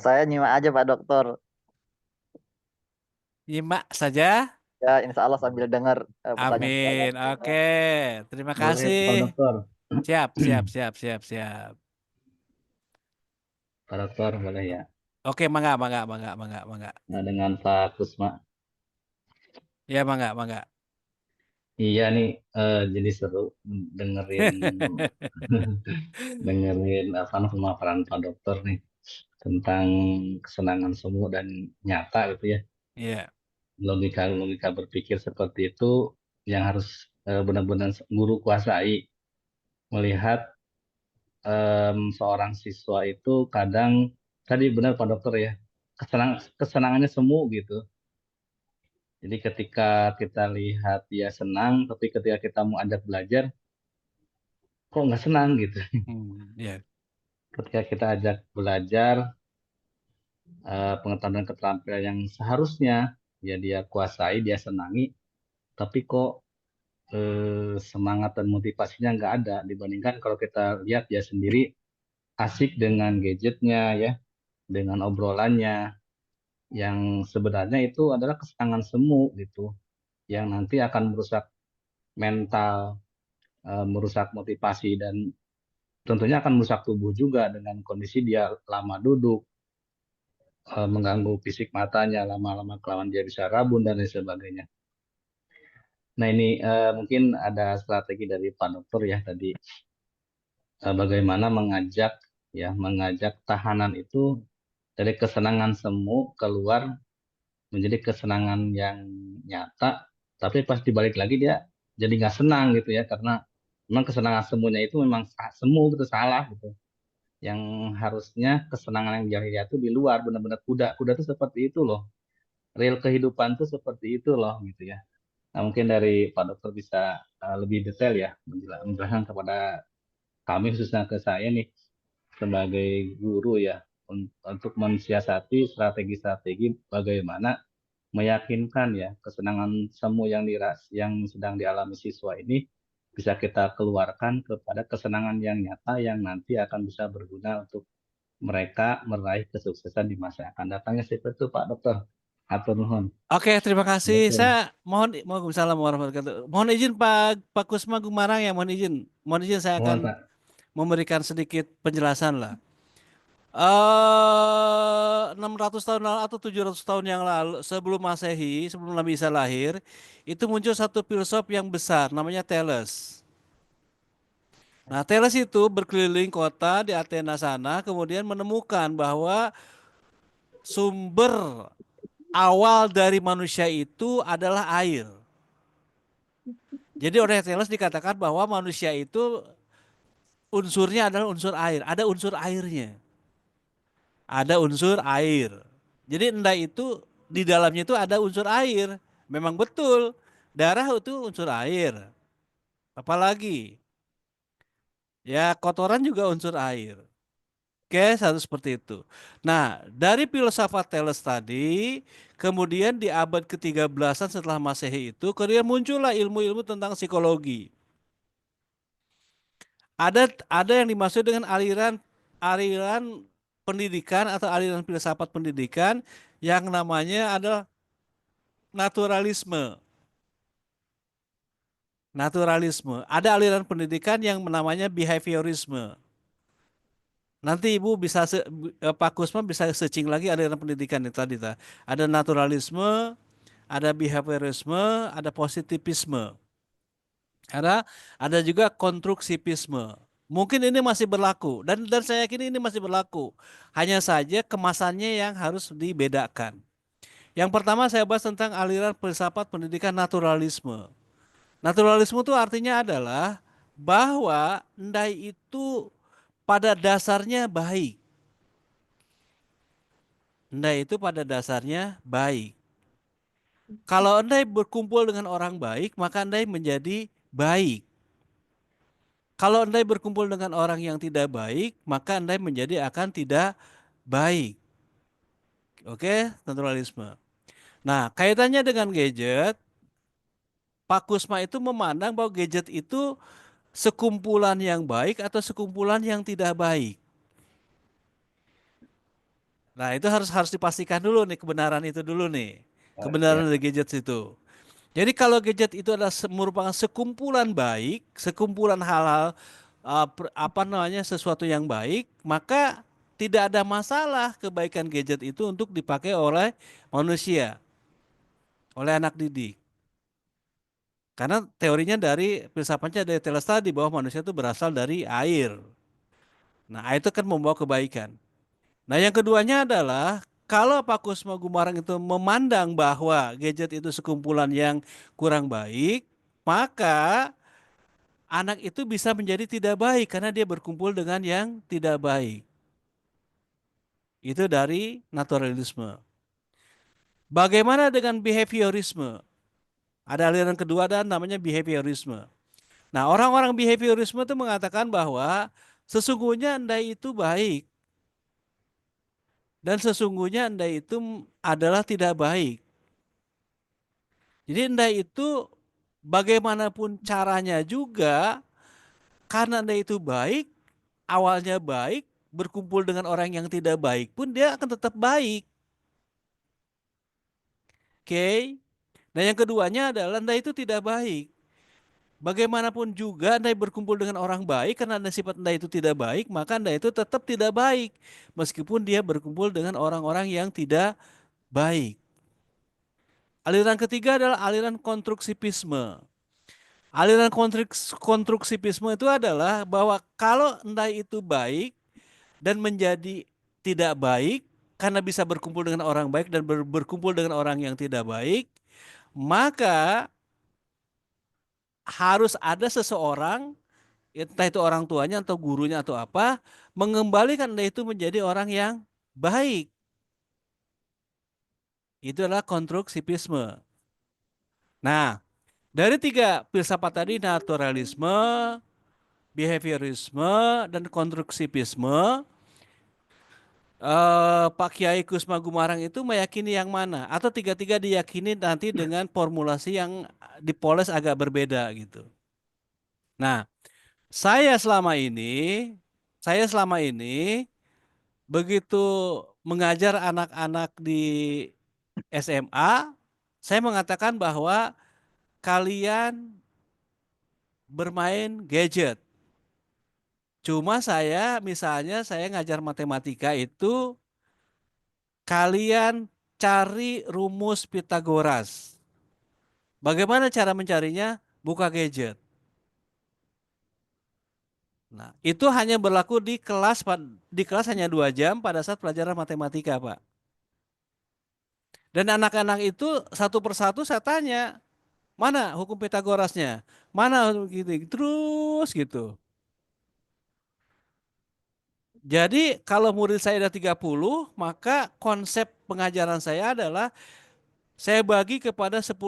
Saya nyimak aja Pak Dokter.
Nyimak saja.
Ya, insya Allah sambil dengar pertanyaan.
Amin. Oke. Terima
Boleh Pak
kasih.
Dokter.
Siap, siap, siap, siap, siap.
Pak Dokter boleh ya.
Oke, mangga, mangga, mangga, mangga, mangga.
Nah, dengan Pak Kusma.
Ya, mangga, mangga.
Iya nih, jadi seru dengerin dengerin apa pemaparan Pak Dokter nih tentang kesenangan semu dan nyata gitu ya.
Iya.
Logika berpikir seperti itu yang harus benar-benar guru kuasai. Melihat seorang siswa itu kadang tadi benar Pak Dokter ya, kesenangannya semu gitu. Jadi ketika kita lihat dia senang, tapi ketika kita mau ajak belajar, kok nggak senang gitu.
Iya.
Ketika kita ajak belajar pengetahuan dan keterampilan yang seharusnya ya dia kuasai, dia senangi, tapi kok semangat dan motivasinya nggak ada dibandingkan kalau kita lihat dia sendiri asik dengan gadgetnya ya, dengan obrolannya, yang sebenarnya itu adalah kesenangan semu gitu, yang nanti akan merusak mental, merusak motivasi dan tentunya akan merusak tubuh juga dengan kondisi dia lama duduk, mengganggu fisik matanya, lama-lama kelamaan dia bisa rabun dan lain sebagainya. Nah ini mungkin ada strategi dari Pak Dokter ya tadi, bagaimana mengajak tahanan itu dari kesenangan semu keluar menjadi kesenangan yang nyata, tapi pas dibalik lagi dia jadi nggak senang gitu ya, karena memang kesenangan semuanya itu memang semu gitu, salah gitu. Yang harusnya kesenangan yang dia lihat itu di luar, benar-benar kuda tuh seperti itu loh, real kehidupan tuh seperti itu loh gitu ya. Nah mungkin dari Pak Dokter bisa lebih detail ya menjelaskan kepada kami, khususnya ke saya nih sebagai guru ya, untuk mensiasati strategi-strategi bagaimana meyakinkan ya kesenangan semu yang sedang dialami siswa ini bisa kita keluarkan kepada kesenangan yang nyata yang nanti akan bisa berguna untuk mereka meraih kesuksesan di masa yang akan datangnya. Seperti itu Pak Dokter. Atur nuhun.
Oke, terima kasih.
Betul.
Saya Waalaikumsalam warahmatullahi wabarakatuh. Mohon izin Pak Kusma Gumarang ya, mohon izin. Mohon izin saya
Mohon
akan
Pak.
memberikan sedikit penjelasan lah. 600 tahun lalu atau 700 tahun yang lalu sebelum Masehi, sebelum Nabi Isa lahir, itu muncul satu filsuf yang besar namanya Thales. Nah, Thales itu berkeliling kota di Athena sana, kemudian menemukan bahwa sumber awal dari manusia itu adalah air. Jadi oleh Thales dikatakan bahwa manusia itu unsurnya adalah unsur air, ada unsur airnya. Ada unsur air. Jadi enda itu di dalamnya itu ada unsur air. Memang betul. Darah itu unsur air. Apalagi ya kotoran juga unsur air. Oke, satu seperti itu. Nah, dari filsafat Thales tadi, kemudian di abad ke-13-an setelah Masehi itu, kemudian muncullah ilmu-ilmu tentang psikologi. Ada yang dimaksud dengan aliran aliran pendidikan atau aliran filsafat pendidikan yang namanya adalah naturalisme. naturalisme. Ada aliran pendidikan yang namanya behaviorisme. Nanti Ibu bisa Pak Kusma bisa searching lagi aliran pendidikan itu tadi. Ada naturalisme, ada behaviorisme, ada positivisme. Ada juga konstruksivisme. Mungkin ini masih berlaku dan saya yakin ini masih berlaku. Hanya saja kemasannya yang harus dibedakan. Yang pertama saya bahas tentang aliran filsafat pendidikan naturalisme. Naturalisme itu artinya adalah bahwa ndai itu pada dasarnya baik. Ndai itu pada dasarnya baik. Kalau ndai berkumpul dengan orang baik, maka ndai menjadi baik. Kalau Anda berkumpul dengan orang yang tidak baik, maka Anda menjadi akan tidak baik. Oke, naturalisme. Nah, kaitannya dengan gadget, Pak Kusma itu memandang bahwa gadget itu sekumpulan yang baik atau sekumpulan yang tidak baik. Nah, itu harus dipastikan dulu nih kebenaran itu dulu nih. Kebenaran dari gadget itu. Jadi kalau gadget itu adalah merupakan sekumpulan baik, sekumpulan hal-hal sesuatu yang baik, maka tidak ada masalah kebaikan gadget itu untuk dipakai oleh manusia, oleh anak didik. Karena teorinya dari filsafatnya dari Thales tadi bahwa manusia itu berasal dari air. Nah, air itu kan membawa kebaikan. Nah, yang keduanya adalah kalau Pak Kusma Gumarang itu memandang bahwa gadget itu sekumpulan yang kurang baik, maka anak itu bisa menjadi tidak baik karena dia berkumpul dengan yang tidak baik. Itu dari naturalisme. Bagaimana dengan behaviorisme? Ada aliran kedua dan namanya behaviorisme. Nah, orang-orang behaviorisme itu mengatakan bahwa sesungguhnya Anda itu baik dan sesungguhnya Anda itu adalah tidak baik. Jadi Anda itu bagaimanapun caranya juga karena Anda itu baik, awalnya baik, berkumpul dengan orang yang tidak baik pun dia akan tetap baik. Oke. Nah, yang keduanya adalah Anda itu tidak baik. Bagaimanapun juga Anda berkumpul dengan orang baik karena Anda sifat Anda itu tidak baik, maka Anda itu tetap tidak baik meskipun dia berkumpul dengan orang-orang yang tidak baik. Aliran ketiga adalah aliran konstruksivisme. Aliran konstruksivisme itu adalah bahwa kalau Anda itu baik dan menjadi tidak baik karena bisa berkumpul dengan orang baik dan berkumpul dengan orang yang tidak baik, maka harus ada seseorang, entah itu orang tuanya atau gurunya atau apa, mengembalikan Anda itu menjadi orang yang baik. Itu adalah konstruksivisme. Nah, dari tiga filsafat tadi, naturalisme, behaviorisme, dan konstruksivisme, Pak Kiai Kusma Gumarang itu meyakini yang mana? Atau tiga-tiga diyakini nanti dengan formulasi yang dipoles agak berbeda gitu. Nah, saya selama ini begitu mengajar anak-anak di SMA, saya mengatakan bahwa kalian bermain gadget. Cuma misalnya saya ngajar matematika itu kalian cari rumus Pitagoras. Bagaimana cara mencarinya? Buka gadget. Nah, itu hanya berlaku di kelas hanya 2 jam pada saat pelajaran matematika, Pak. Dan anak-anak itu satu persatu saya tanya, mana hukum Pitagorasnya? Mana gitu, terus gitu. Jadi kalau murid saya ada 30, maka konsep pengajaran saya adalah saya bagi kepada 10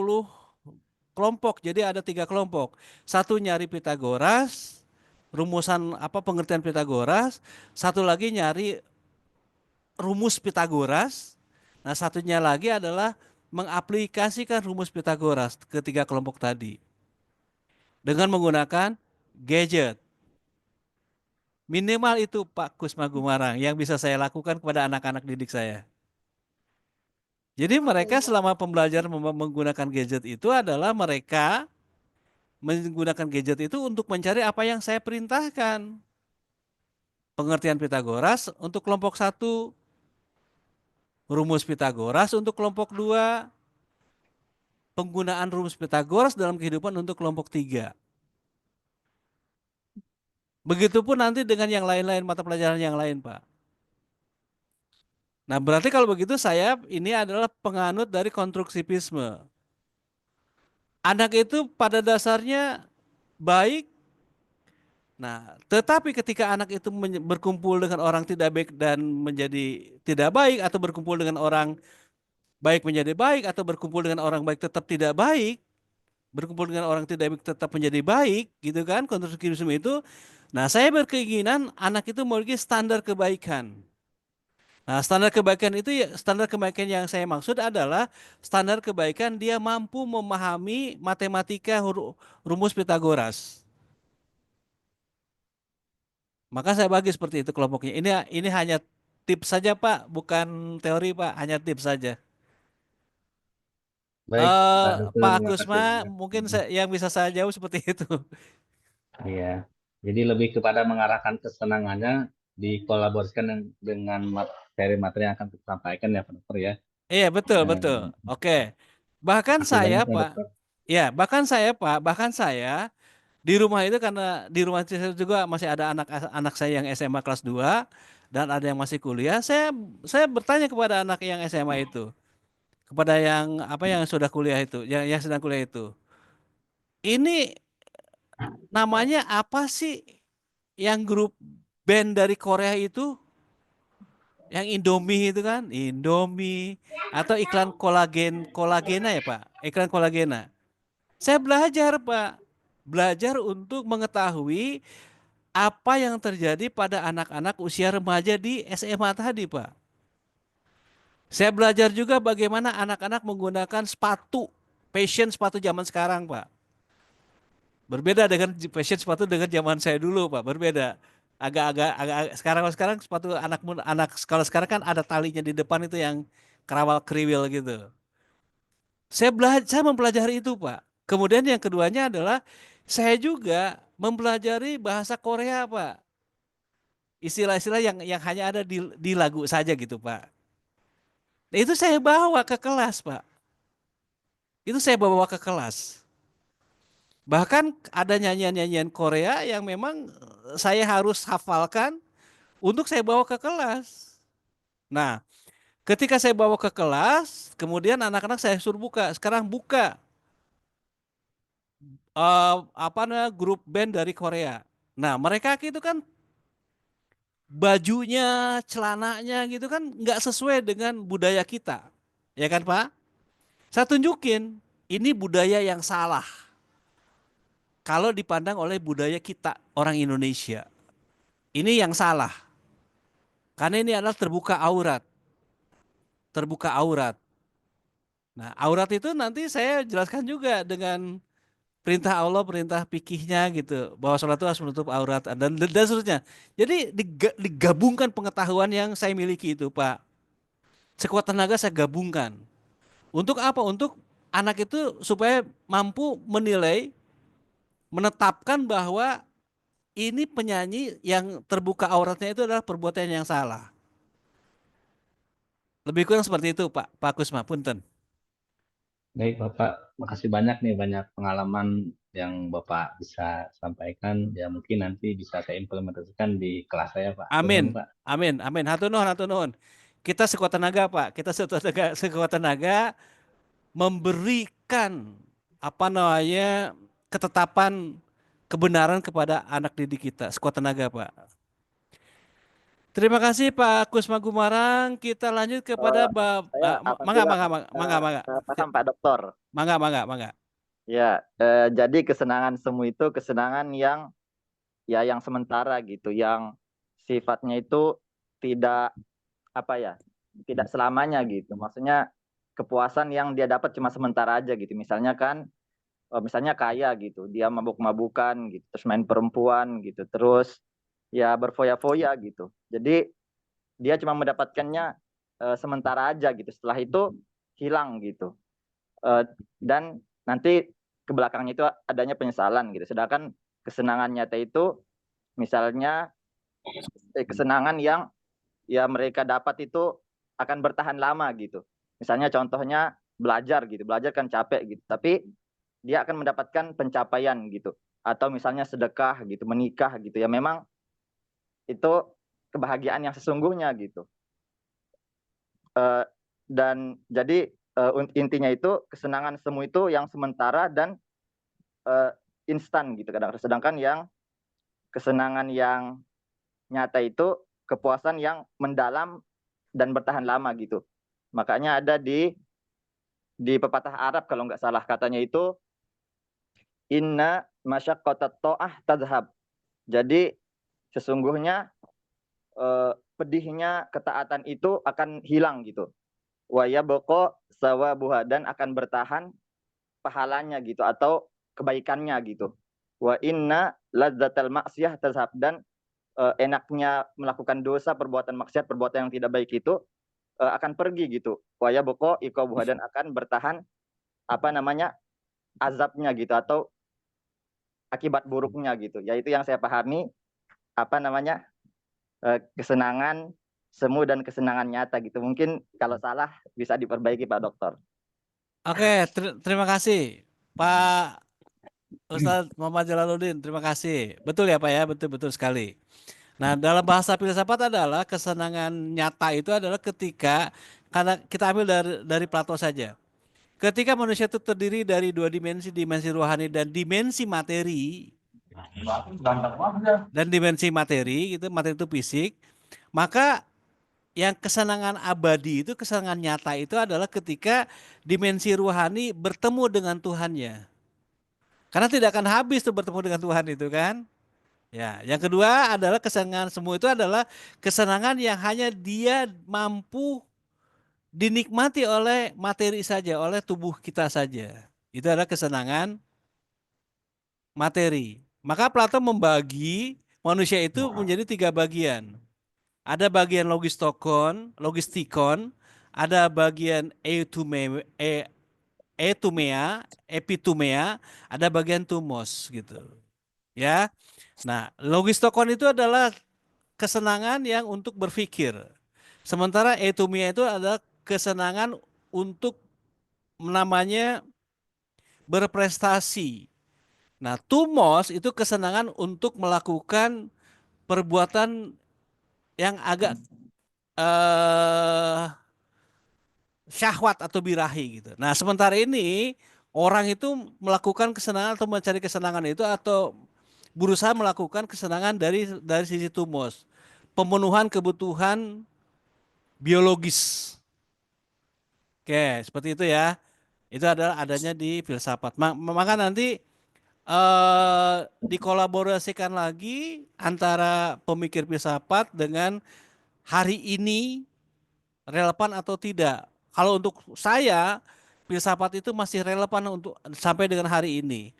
kelompok. Jadi ada 3 kelompok. Satu nyari Pitagoras, rumusan pengertian Pitagoras, satu lagi nyari rumus Pitagoras. Nah, satunya lagi adalah mengaplikasikan rumus Pitagoras ke 3 kelompok tadi dengan menggunakan gadget. Minimal itu Pak Kusma Gumarang yang bisa saya lakukan kepada anak-anak didik saya. Jadi mereka selama pembelajaran menggunakan gadget itu adalah mereka menggunakan gadget itu untuk mencari apa yang saya perintahkan. Pengertian Pitagoras untuk kelompok 1, rumus Pitagoras untuk kelompok 2, penggunaan rumus Pitagoras dalam kehidupan untuk kelompok 3. Begitupun nanti dengan yang lain-lain, mata pelajaran yang lain, Pak. Nah, berarti kalau begitu saya ini adalah penganut dari konstruksivisme. Anak itu pada dasarnya baik. Nah, tetapi ketika anak itu berkumpul dengan orang tidak baik dan menjadi tidak baik, atau berkumpul dengan orang baik menjadi baik, atau berkumpul dengan orang baik tetap tidak baik, berkumpul dengan orang tidak baik tetap menjadi baik, gitu kan, konstruktivisme itu. Nah, saya berkeinginan anak itu memiliki standar kebaikan. Nah, standar kebaikan itu, standar kebaikan yang saya maksud adalah standar kebaikan dia mampu memahami matematika rumus Pitagoras. Maka saya bagi seperti itu kelompoknya. Ini hanya tips saja, Pak, bukan teori, Pak, hanya tips saja.
Baik, Pak Dokter,
Pak
terima kasih
Kusma,
banyak.
mungkin yang bisa saya jawab seperti itu.
Iya, jadi lebih kepada mengarahkan kesenangannya dikolaborasikan dengan materi-materi yang akan kita sampaikan ya Pak Dokter ya.
Iya, betul,
Eh,
betul. Oke. Bahkan
Makasih
saya,
banyak Pak
Pak,
Dokter.
ya, bahkan saya di rumah itu, karena di rumah saya juga masih ada anak saya yang SMA kelas 2 dan ada yang masih kuliah. Saya bertanya kepada anak yang SMA itu, kepada yang apa yang sudah kuliah itu, yang sedang kuliah itu. Ini namanya apa sih yang grup band dari Korea itu, yang Indomie itu kan, Indomie, atau iklan kolagena ya, Pak, iklan kolagena. Saya belajar, Pak, belajar untuk mengetahui apa yang terjadi pada anak-anak usia remaja di SMA tadi, Pak. Saya belajar juga bagaimana anak-anak menggunakan fashion sepatu zaman sekarang, Pak. Berbeda dengan fashion sepatu dengan zaman saya dulu, Pak. Berbeda. Agak sekarang sepatu anak kalau sekarang kan ada talinya di depan itu yang kerawal kriwil gitu. Saya mempelajari itu, Pak. Kemudian yang keduanya adalah saya juga mempelajari bahasa Korea, Pak. Istilah-istilah yang hanya ada di lagu saja gitu, Pak. Nah, itu saya bawa ke kelas, Pak. Itu saya bawa ke kelas. Bahkan ada nyanyian-nyanyian Korea yang memang saya harus hafalkan untuk saya bawa ke kelas. Nah, ketika saya bawa ke kelas, kemudian anak-anak saya suruh buka. Sekarang buka apa namanya, grup band dari Korea. Nah, mereka itu kan bajunya, celananya gitu kan nggak sesuai dengan budaya kita. Ya kan, Pak? Saya tunjukin, ini budaya yang salah kalau dipandang oleh budaya kita, orang Indonesia. Ini yang salah. Karena ini adalah terbuka aurat. Terbuka aurat. Nah, aurat itu nanti saya jelaskan juga dengan perintah Allah, perintah fikihnya gitu. Bahwa sholat itu harus menutup aurat dan seterusnya. Jadi digabungkan pengetahuan yang saya miliki itu, Pak. Sekuat tenaga saya gabungkan. Untuk apa? Untuk anak itu supaya mampu menilai, menetapkan bahwa ini penyanyi yang terbuka auratnya itu adalah perbuatan yang salah. Lebih kurang seperti itu, Pak Kusma, punten.
Baik Bapak, makasih banyak nih, banyak pengalaman yang Bapak bisa sampaikan. Ya mungkin nanti bisa saya implementasikan di kelas saya Pak. Nuhun,
Amin,
Pak.
amin, amin. Hatur nuhun, hatur nuhun. Kita sekuat tenaga, Pak. Kita sekuat tenaga memberikan apa namanya, ketetapan kebenaran kepada anak didik kita. Sekuat tenaga, Pak. Terima kasih Pak Kusma Gumarang. Kita lanjut kepada
Saya
mangga,
apabila
mangga, mangga, mangga,
paham Pak Dokter.
mangga, mangga, mangga.
Ya, jadi kesenangan semu itu kesenangan yang ya yang sementara gitu, yang sifatnya itu tidak apa ya, tidak selamanya gitu. Maksudnya kepuasan yang dia dapat cuma sementara aja gitu. Misalnya kan, misalnya kaya gitu, dia mabuk-mabukan gitu, terus main perempuan gitu, terus ya berfoya-foya gitu. Jadi dia cuma mendapatkannya sementara aja gitu. Setelah itu hilang gitu. Dan nanti ke belakangnya itu adanya penyesalan gitu. Sedangkan kesenangan nyata itu misalnya kesenangan yang ya mereka dapat itu akan bertahan lama gitu. Misalnya contohnya belajar gitu. Belajar kan capek gitu. Tapi dia akan mendapatkan pencapaian gitu. Atau misalnya sedekah gitu, menikah gitu. Ya memang itu kebahagiaan yang sesungguhnya gitu. Dan jadi intinya itu kesenangan semu itu yang sementara dan instan gitu kadang. Sedangkan yang kesenangan yang nyata itu kepuasan yang mendalam dan bertahan lama gitu. Makanya ada di pepatah Arab kalau nggak salah katanya itu inna masyaqqatat ta'ah tadhhab. Jadi sesungguhnya pedihnya ketaatan itu akan hilang gitu. Wa yabqa sawabuha, dan akan bertahan pahalanya gitu atau kebaikannya gitu. Wa inna lazzatal maksiyah tazhab, dan enaknya melakukan dosa, perbuatan maksiat, perbuatan yang tidak baik itu akan pergi gitu. Wa yabqa iqabuha, dan akan bertahan apa namanya azabnya gitu atau akibat buruknya gitu. Yaitu yang saya pahami apa namanya kesenangan semu dan kesenangan nyata gitu. Mungkin kalau salah bisa diperbaiki Pak Dokter.
Oke, terima kasih Pak Ustadz Muhammad Jalaluddin. Terima kasih. Betul ya Pak ya, betul-betul sekali. Nah, dalam bahasa filsafat adalah kesenangan nyata itu adalah ketika, karena kita ambil dari Plato saja. Ketika manusia itu terdiri dari dua dimensi, dimensi rohani dan dimensi materi, gitu, materi itu fisik, maka yang kesenangan abadi itu, kesenangan nyata itu adalah ketika dimensi rohani bertemu dengan Tuhannya. Karena tidak akan habis tuh bertemu dengan Tuhan itu kan. Ya, yang kedua adalah kesenangan semu itu adalah kesenangan yang hanya dia mampu dinikmati oleh materi saja, oleh tubuh kita saja. Itu adalah kesenangan materi. Maka Plato membagi manusia itu menjadi 3 bagian. Ada bagian logistikon, ada bagian epitumea, ada bagian tumos gitu. Ya. Nah, logistokon itu adalah kesenangan yang untuk berpikir. Sementara etumia itu adalah kesenangan untuk namanya berprestasi. Nah, tumos itu kesenangan untuk melakukan perbuatan yang agak syahwat atau birahi gitu. Nah, sementara ini orang itu melakukan kesenangan atau mencari kesenangan itu atau berusaha melakukan kesenangan dari sisi tumos. Pemenuhan kebutuhan biologis. Oke, seperti itu ya. Itu adalah adanya di filsafat. Maka nanti dikolaborasikan lagi antara pemikir filsafat dengan hari ini relevan atau tidak. Kalau untuk saya, filsafat itu masih relevan untuk sampai dengan hari ini.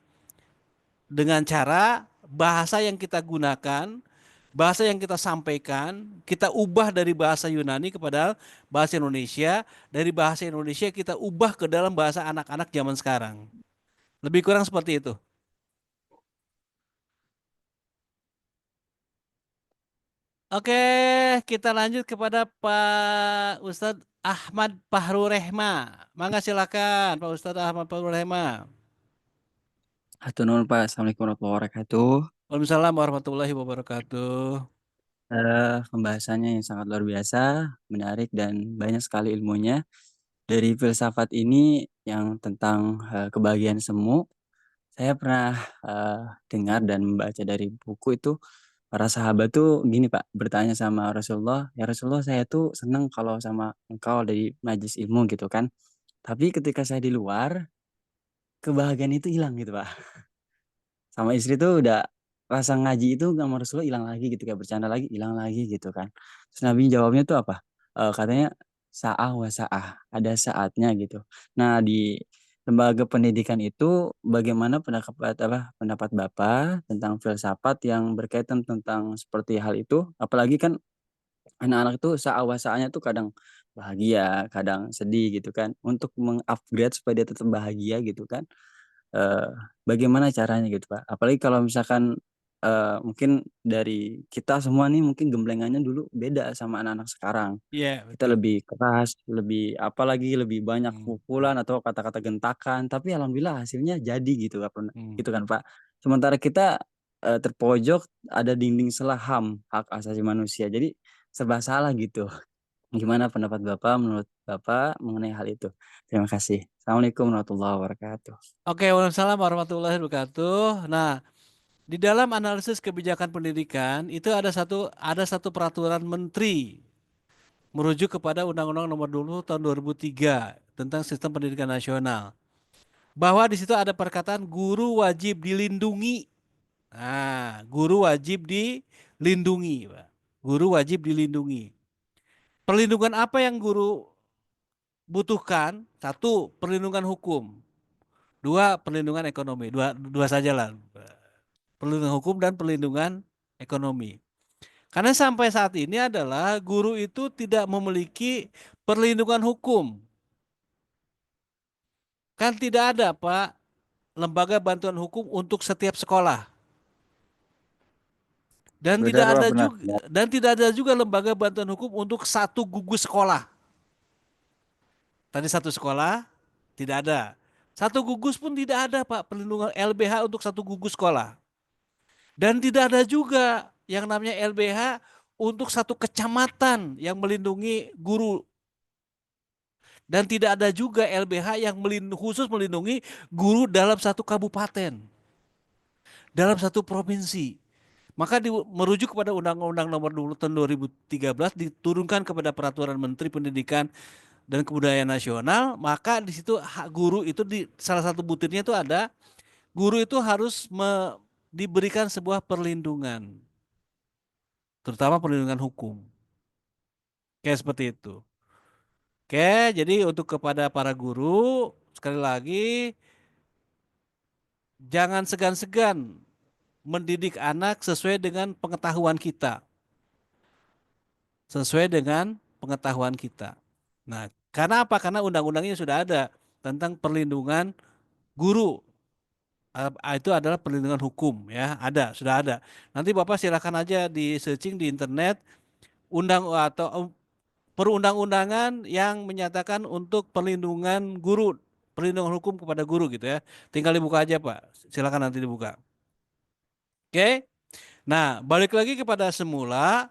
Dengan cara bahasa yang kita gunakan, bahasa yang kita sampaikan, kita ubah dari bahasa Yunani kepada bahasa Indonesia, dari bahasa Indonesia kita ubah ke dalam bahasa anak-anak zaman sekarang. Lebih kurang seperti itu. Oke, kita lanjut kepada Pak Ustadz Ahmad Fahrul Rehma. Mangga silakan Pak Ustadz Ahmad Fahrul Rehma.
Hatur nuhun Pak. Assalamualaikum warahmatullahi wabarakatuh.
Waalaikumsalam warahmatullahi wabarakatuh.
Pembahasannya yang sangat luar biasa, menarik dan banyak sekali ilmunya. Dari filsafat ini yang tentang kebahagiaan semu, saya pernah dengar dan membaca dari buku itu, para sahabat tuh gini Pak, bertanya sama Rasulullah, ya Rasulullah saya tuh seneng kalau sama engkau dari majlis ilmu gitu kan. Tapi ketika saya di luar, kebahagiaan itu hilang gitu Pak. Sama istri tuh udah rasa ngaji itu sama Rasulullah hilang lagi gitu, kayak bercanda lagi hilang lagi gitu kan. Terus Nabi jawabnya tuh apa? Katanya sa'ah wa sa'ah, ada saatnya gitu. Nah, di lembaga pendidikan itu bagaimana pendapat Bapak tentang filsafat yang berkaitan tentang seperti hal itu? Apalagi kan anak-anak tuh sa'ah wa sa'ahnya tuh kadang bahagia, kadang sedih gitu kan. Untuk mengupgrade supaya dia tetap bahagia gitu kan. bagaimana caranya gitu Pak. Apalagi kalau misalkan mungkin dari kita semua nih mungkin gemblengannya dulu beda sama anak-anak sekarang.
Iya,
Kita
betul.
lebih keras, lebih apalagi lebih banyak
Hmm.
pukulan atau kata-kata gentakan, tapi alhamdulillah hasilnya jadi gitu kan,
Hmm.
gitu kan Pak. Sementara kita terpojok ada dinding selaham hak asasi manusia. Jadi serba salah gitu. Gimana pendapat Bapak menurut Bapak mengenai hal itu? Terima kasih. Assalamualaikum warahmatullahi wabarakatuh.
Oke, waalaikumsalam warahmatullahi wabarakatuh. Nah, di dalam analisis kebijakan pendidikan itu ada satu peraturan menteri merujuk kepada Undang-Undang Nomor 20 Tahun 2003 tentang Sistem Pendidikan Nasional. Bahwa di situ ada perkataan guru wajib dilindungi. Nah, guru wajib dilindungi, Pak. Guru wajib dilindungi. Perlindungan apa yang guru butuhkan? Satu, perlindungan hukum. Dua, perlindungan ekonomi. Dua saja lah. Perlindungan hukum dan perlindungan ekonomi. Karena sampai saat ini adalah guru itu tidak memiliki perlindungan hukum. Kan tidak ada, Pak, lembaga bantuan hukum untuk setiap sekolah. Dan
Benar, Pak, benar.
tidak ada juga lembaga bantuan hukum untuk satu gugus sekolah. Tadi satu sekolah tidak ada. Satu gugus pun tidak ada, Pak, perlindungan LBH untuk satu gugus sekolah. Dan tidak ada juga yang namanya LBH untuk satu kecamatan yang melindungi guru. Dan tidak ada juga LBH yang khusus melindungi guru dalam satu kabupaten, dalam satu provinsi. Maka merujuk kepada Undang-Undang Nomor 20 Tahun 2013 diturunkan kepada Peraturan Menteri Pendidikan dan Kebudayaan Nasional, maka di situ hak guru itu di salah satu butirnya itu ada guru itu harus diberikan sebuah perlindungan, terutama perlindungan hukum. Kayak seperti itu. Oke, jadi untuk kepada para guru, sekali lagi, jangan segan-segan mendidik anak sesuai dengan pengetahuan kita. Sesuai dengan pengetahuan kita. Nah, karena apa? Karena undang-undangnya sudah ada tentang perlindungan guru. Itu adalah perlindungan hukum ya, sudah ada. Nanti Bapak silakan aja di searching di internet perundang-undangan yang menyatakan untuk perlindungan guru, perlindungan hukum kepada guru gitu ya. Tinggal dibuka aja Pak, silakan nanti dibuka. Oke, nah balik lagi kepada semula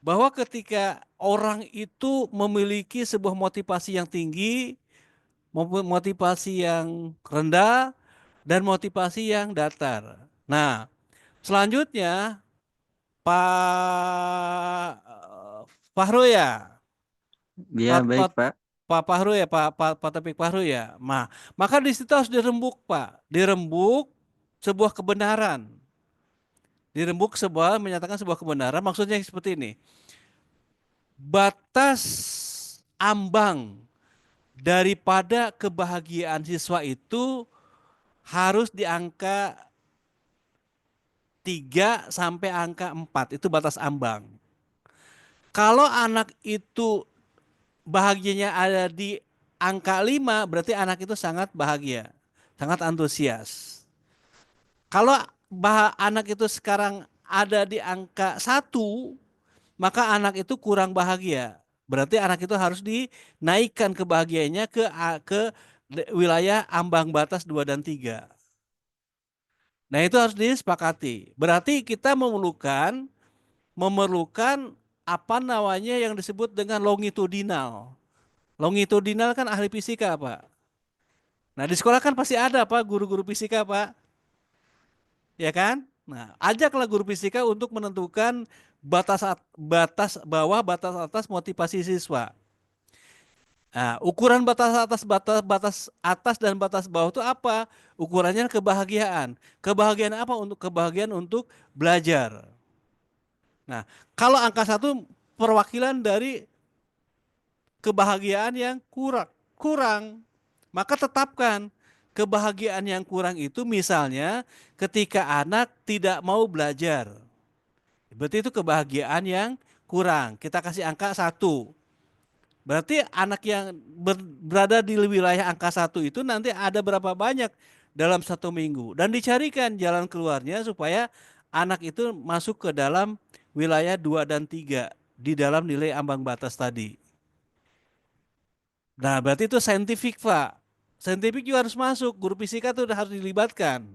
bahwa ketika orang itu memiliki sebuah motivasi yang tinggi, motivasi yang rendah, dan motivasi yang datar. Nah, selanjutnya Pak Fahru ya.
Ya, baik Pak.
Pak Fahru ya, Pak Topik Fahru ya. Nah, maka di situ harus dirembuk, Pak. Dirembuk sebuah kebenaran. Dirembuk menyatakan sebuah kebenaran, maksudnya seperti ini. Batas ambang daripada kebahagiaan siswa itu harus di angka 3 sampai angka 4, itu batas ambang. Kalau anak itu bahagianya ada di angka 5, berarti anak itu sangat bahagia, sangat antusias. Kalau anak itu sekarang ada di angka 1, maka anak itu kurang bahagia. Berarti anak itu harus dinaikkan kebahagiaannya ke wilayah ambang batas 2 dan 3. Nah, itu harus disepakati. Berarti kita memerlukan apa namanya yang disebut dengan longitudinal. Longitudinal kan ahli fisika, Pak. Nah, di sekolah kan pasti ada, Pak, guru-guru fisika, Pak. Ya kan? Nah, ajaklah guru fisika untuk menentukan batas bawah, batas atas motivasi siswa. Nah, ukuran batas atas dan batas bawah itu apa? Ukurannya kebahagiaan. Kebahagiaan apa? Kebahagiaan untuk belajar. Nah, kalau angka 1 perwakilan dari kebahagiaan yang kurang, maka tetapkan kebahagiaan yang kurang itu misalnya ketika anak tidak mau belajar. Berarti itu kebahagiaan yang kurang. Kita kasih angka 1. Berarti anak yang berada di wilayah angka 1 itu nanti ada berapa banyak dalam 1 minggu dan dicarikan jalan keluarnya supaya anak itu masuk ke dalam wilayah 2 dan 3 di dalam nilai ambang batas tadi. Nah, berarti itu saintifik, Pak. Saintifik juga harus masuk, guru fisika itu harus dilibatkan.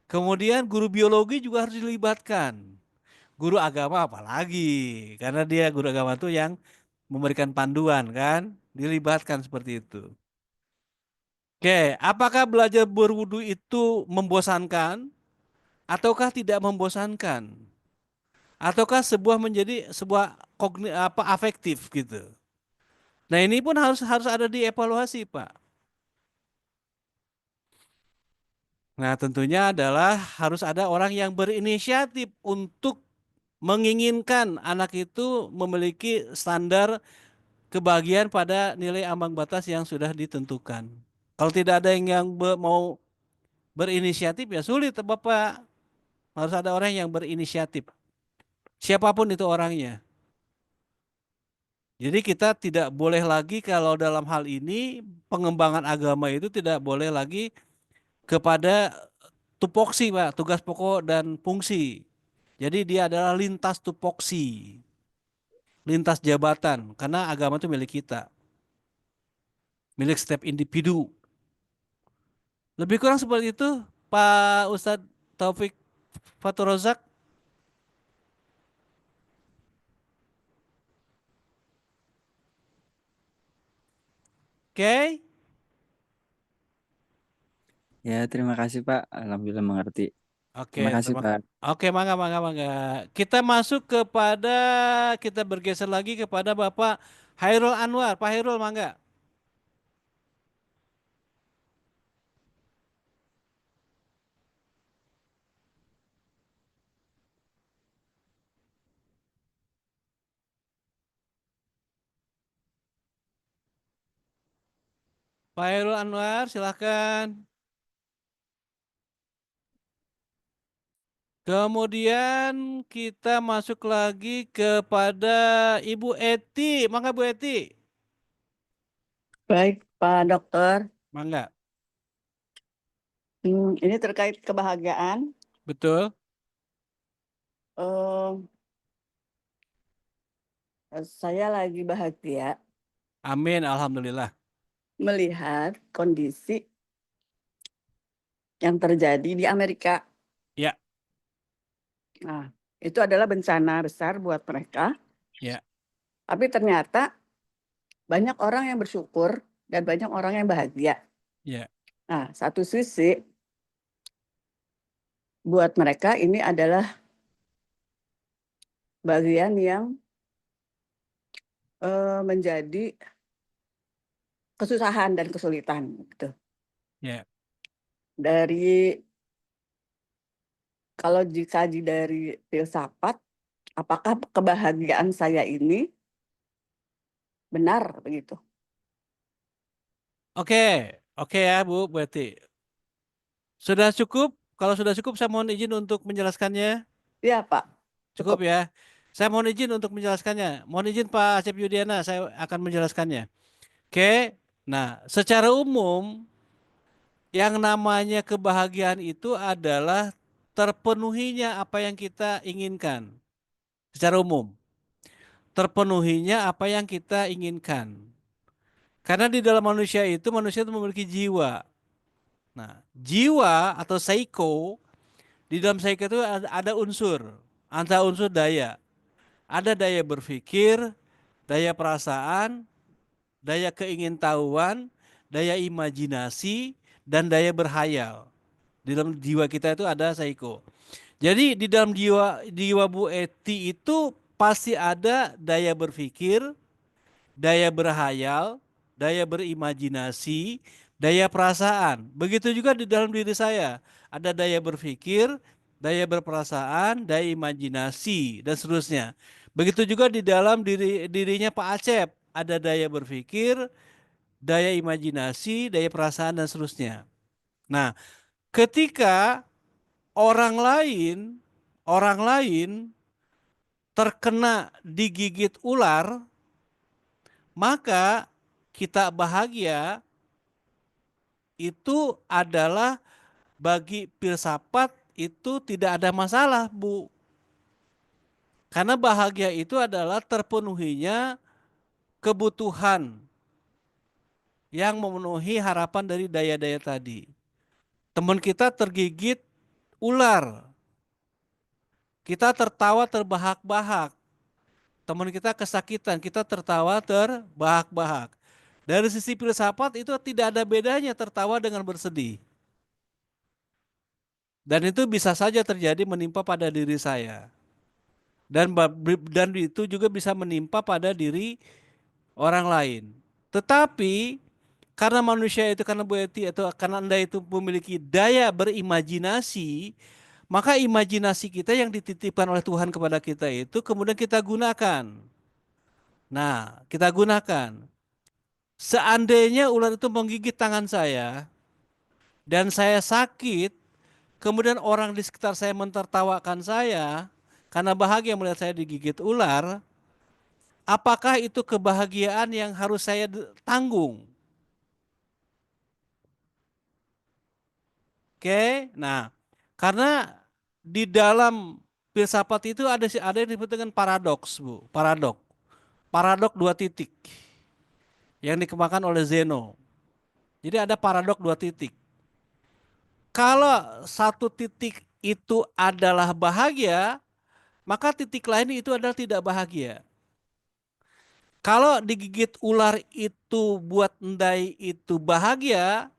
Kemudian guru biologi juga harus dilibatkan. Guru agama apalagi, karena dia guru agama itu yang memberikan panduan kan, dilibatkan seperti itu. Oke, apakah belajar berwudu itu membosankan ataukah tidak membosankan? Ataukah menjadi sebuah afektif gitu. Nah, ini pun harus ada dievaluasi, Pak. Nah, tentunya adalah harus ada orang yang berinisiatif untuk menginginkan anak itu memiliki standar kebahagiaan pada nilai ambang batas yang sudah ditentukan. Kalau tidak ada yang mau berinisiatif ya sulit, Bapak. Harus ada orang yang berinisiatif. Siapapun itu orangnya. Jadi kita tidak boleh lagi kalau dalam hal ini pengembangan agama itu tidak boleh lagi kepada tupoksi, Pak, tugas pokok dan fungsi. Jadi dia adalah lintas tupoksi, lintas jabatan, karena agama itu milik kita, milik setiap individu. Lebih kurang seperti itu, Pak Ustadz Taufik Fatur Rozak. Oke,
Ya, terima kasih Pak. Alhamdulillah mengerti.
oke,
Terima kasih Pak.
oke, mangga, mangga, mangga. Kita masuk kepada, kita bergeser lagi kepada Bapak Hairul Anwar. Pak Hairul, mangga. Pak Hairul Anwar, silahkan. Kemudian kita masuk lagi kepada Ibu Eti. Mangga Bu Eti.
Baik, Pak Dokter.
Mangga.
Ini terkait kebahagiaan.
Betul.
Eh, saya lagi bahagia
Amin. Alhamdulillah.
melihat kondisi yang terjadi di Amerika.
Ya.
Nah, itu adalah bencana besar buat mereka.
Ya.
Tapi ternyata banyak orang yang bersyukur dan banyak orang yang bahagia.
Ya.
Nah, satu sisi buat mereka ini adalah bagian yang menjadi kesusahan dan kesulitan gitu.
Ya.
Dari kalau dikaji dari filsafat, apakah kebahagiaan saya ini benar begitu?
Oke. Oke ya Bu Eti. Sudah cukup? Kalau sudah cukup saya mohon izin untuk menjelaskannya.
Iya Pak,
Cukup
cukup.
ya. Saya mohon izin untuk menjelaskannya. Mohon izin Pak Asep Yudiana, saya akan menjelaskannya. Oke. Nah, secara umum yang namanya kebahagiaan itu adalah terpenuhinya apa yang kita inginkan. Secara umum. Terpenuhinya apa yang kita inginkan. Karena di dalam manusia itu memiliki jiwa. Nah, jiwa atau psycho, di dalam psycho itu ada unsur, antara unsur daya. Ada daya berpikir, daya perasaan, daya keingintahuan, daya imajinasi, dan daya berhayal. Di dalam jiwa kita itu ada psycho. Jadi di dalam jiwa Bu Eti itu pasti ada daya berpikir, daya berhayal, daya berimajinasi, daya perasaan. Begitu juga di dalam diri saya. Ada daya berpikir, daya berperasaan, daya imajinasi, dan seterusnya. Begitu juga di dalam dirinya Pak Acep. Ada daya berpikir, daya imajinasi, daya perasaan, dan seterusnya. Nah, ketika orang lain terkena digigit ular, maka kita bahagia itu adalah bagi filsafat itu tidak ada masalah, Bu. Karena bahagia itu adalah terpenuhinya kebutuhan yang memenuhi harapan dari daya-daya tadi. Teman kita tergigit ular, kita tertawa terbahak-bahak. Teman kita kesakitan, kita tertawa terbahak-bahak. Dari sisi filsafat itu tidak ada bedanya tertawa dengan bersedih. Dan itu bisa saja terjadi menimpa pada diri saya. Dan itu juga bisa menimpa pada diri orang lain. Tetapi karena manusia itu, karena Bu Eti atau karena Anda itu memiliki daya berimajinasi, maka imajinasi kita yang dititipkan oleh Tuhan kepada kita itu kemudian kita gunakan. Nah, kita gunakan. Seandainya ular itu menggigit tangan saya dan saya sakit, kemudian orang di sekitar saya mentertawakan saya karena bahagia melihat saya digigit ular, apakah itu kebahagiaan yang harus saya tanggung? Oke, nah karena di dalam filsafat itu ada yang disebut dengan paradoks, Bu. Paradok dua titik yang dikembangkan oleh Zeno. Jadi ada paradok dua titik. Kalau satu titik itu adalah bahagia, maka titik lain itu adalah tidak bahagia. Kalau digigit ular itu buat Endai itu bahagia,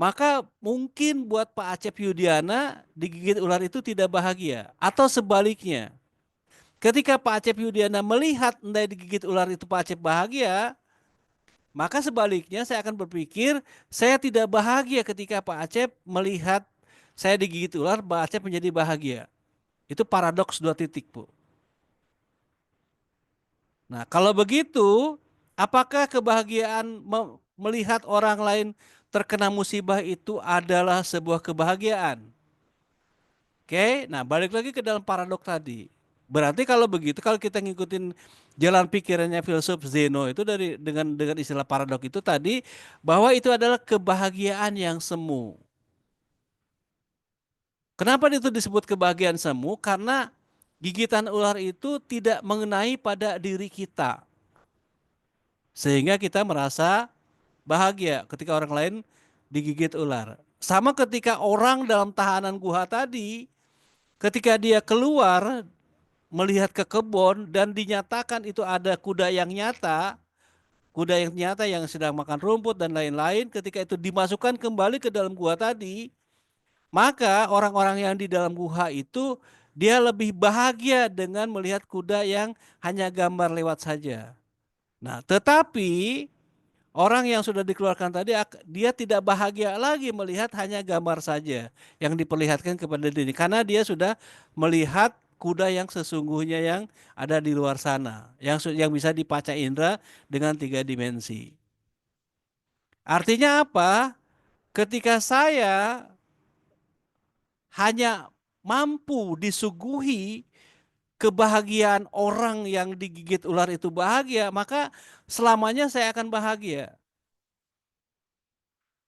maka mungkin buat Pak Acep Yudiana digigit ular itu tidak bahagia. Atau sebaliknya, ketika Pak Acep Yudiana melihat Endai digigit ular itu Pak Acep bahagia, maka sebaliknya saya akan berpikir saya tidak bahagia ketika Pak Acep melihat saya digigit ular, Pak Acep menjadi bahagia. Itu paradoks dua titik, Bu. Nah, kalau begitu, apakah kebahagiaan melihat orang lain terkena musibah itu adalah sebuah kebahagiaan? Oke, nah balik lagi ke dalam paradok tadi. Berarti kalau begitu, kalau kita ngikutin jalan pikirannya filsuf Zeno itu dengan istilah paradok itu tadi, bahwa itu adalah kebahagiaan yang semu. Kenapa itu disebut kebahagiaan semu? Karena gigitan ular itu tidak mengenai pada diri kita. Sehingga kita merasa bahagia ketika orang lain digigit ular. Sama ketika orang dalam tahanan guha tadi, ketika dia keluar melihat ke kebun dan dinyatakan itu ada kuda yang nyata yang sedang makan rumput dan lain-lain, ketika itu dimasukkan kembali ke dalam gua tadi, maka orang-orang yang di dalam guha itu dia lebih bahagia dengan melihat kuda yang hanya gambar lewat saja. Nah, tetapi orang yang sudah dikeluarkan tadi, dia tidak bahagia lagi melihat hanya gambar saja yang diperlihatkan kepada diri. Karena dia sudah melihat kuda yang sesungguhnya yang ada di luar sana. Yang bisa dipaca indera dengan 3 dimensi. Artinya apa? Ketika saya hanya mampu disuguhi kebahagiaan orang yang digigit ular itu bahagia, maka selamanya saya akan bahagia.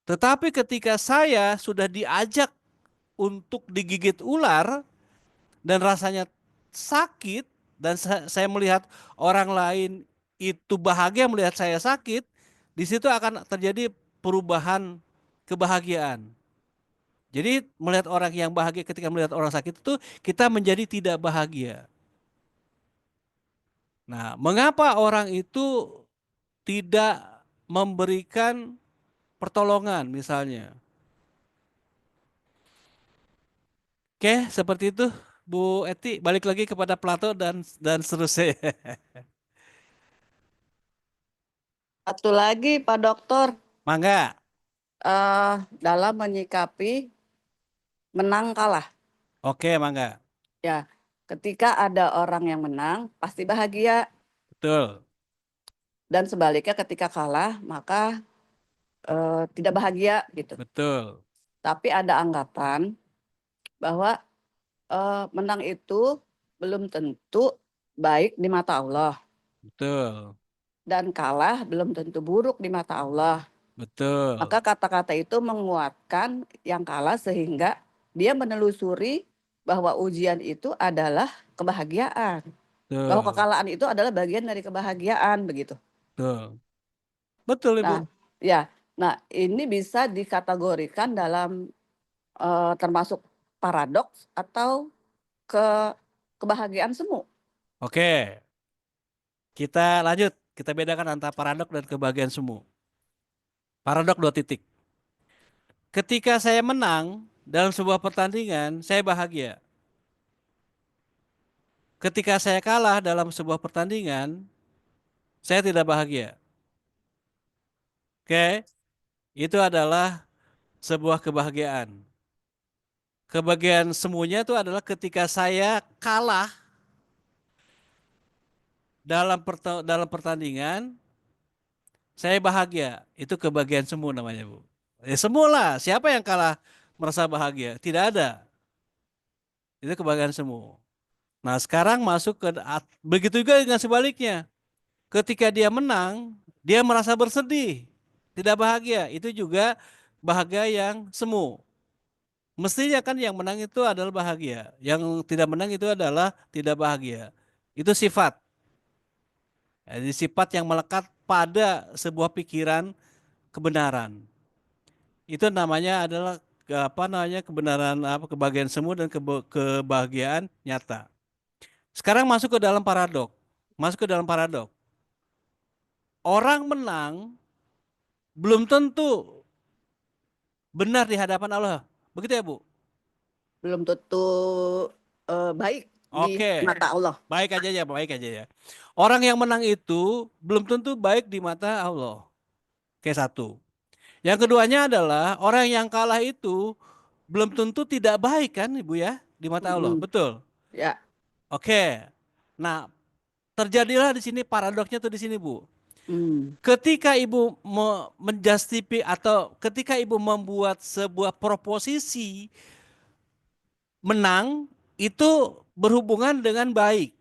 Tetapi ketika saya sudah diajak untuk digigit ular dan rasanya sakit dan saya melihat orang lain itu bahagia melihat saya sakit, di situ akan terjadi perubahan kebahagiaan. Jadi melihat orang yang bahagia ketika melihat orang sakit itu kita menjadi tidak bahagia. Nah, mengapa orang itu tidak memberikan pertolongan misalnya? Oke, seperti itu Bu Eti, balik lagi kepada Plato dan seterusnya.
Satu lagi Pak Dokter,
Mangga.
dalam menyikapi menang kalah.
Oke, mangga.
Ya, ketika ada orang yang menang pasti bahagia,
Betul.
dan sebaliknya ketika kalah maka tidak bahagia gitu.
Betul.
Tapi ada anggapan bahwa menang itu belum tentu baik di mata Allah
Betul.
dan kalah belum tentu buruk di mata Allah.
Betul.
Maka kata-kata itu menguatkan yang kalah sehingga dia menelusuri bahwa ujian itu adalah kebahagiaan. Bahwa
Betul.
kekalahan itu adalah bagian dari kebahagiaan begitu.
Betul. Betul, Ibu.
Nah, ya. Nah, ini bisa dikategorikan dalam termasuk paradoks atau kebahagiaan semu.
Oke. Kita lanjut. Kita bedakan antara paradok dan kebahagiaan semu. Paradok 2 titik. Ketika saya menang dalam sebuah pertandingan, saya bahagia. Ketika saya kalah dalam sebuah pertandingan, saya tidak bahagia. Oke, itu adalah sebuah kebahagiaan. Kebahagiaan semuanya itu adalah ketika saya kalah dalam pertandingan, saya bahagia. Itu kebahagiaan semu namanya, Bu. Ya semu lah, siapa yang kalah merasa bahagia? Tidak ada. Itu kebahagiaan semu. Nah, sekarang masuk ke begitu juga dengan sebaliknya. Ketika dia menang, dia merasa bersedih, tidak bahagia. Itu juga bahagia yang semu. Mestinya kan yang menang itu adalah bahagia, yang tidak menang itu adalah tidak bahagia. Itu sifat. Jadi sifat yang melekat pada sebuah pikiran kebenaran. Itu namanya adalah kebenaran kebahagiaan semu dan kebahagiaan nyata. Sekarang masuk ke dalam paradok. Masuk ke dalam paradok. Orang menang belum tentu benar di hadapan Allah. Begitu ya, Bu?
Belum tentu baik di
Oke.
mata Allah.
Baik aja ya. Orang yang menang itu belum tentu baik di mata Allah. Oke, satu. Yang keduanya adalah orang yang kalah itu belum tentu tidak baik kan, Ibu ya, di mata Allah. Betul.
Ya.
Oke. Nah, terjadilah di sini paradoksnya tuh di sini, Bu. Ketika Ibu atau ketika Ibu membuat sebuah proposisi menang itu berhubungan dengan baik.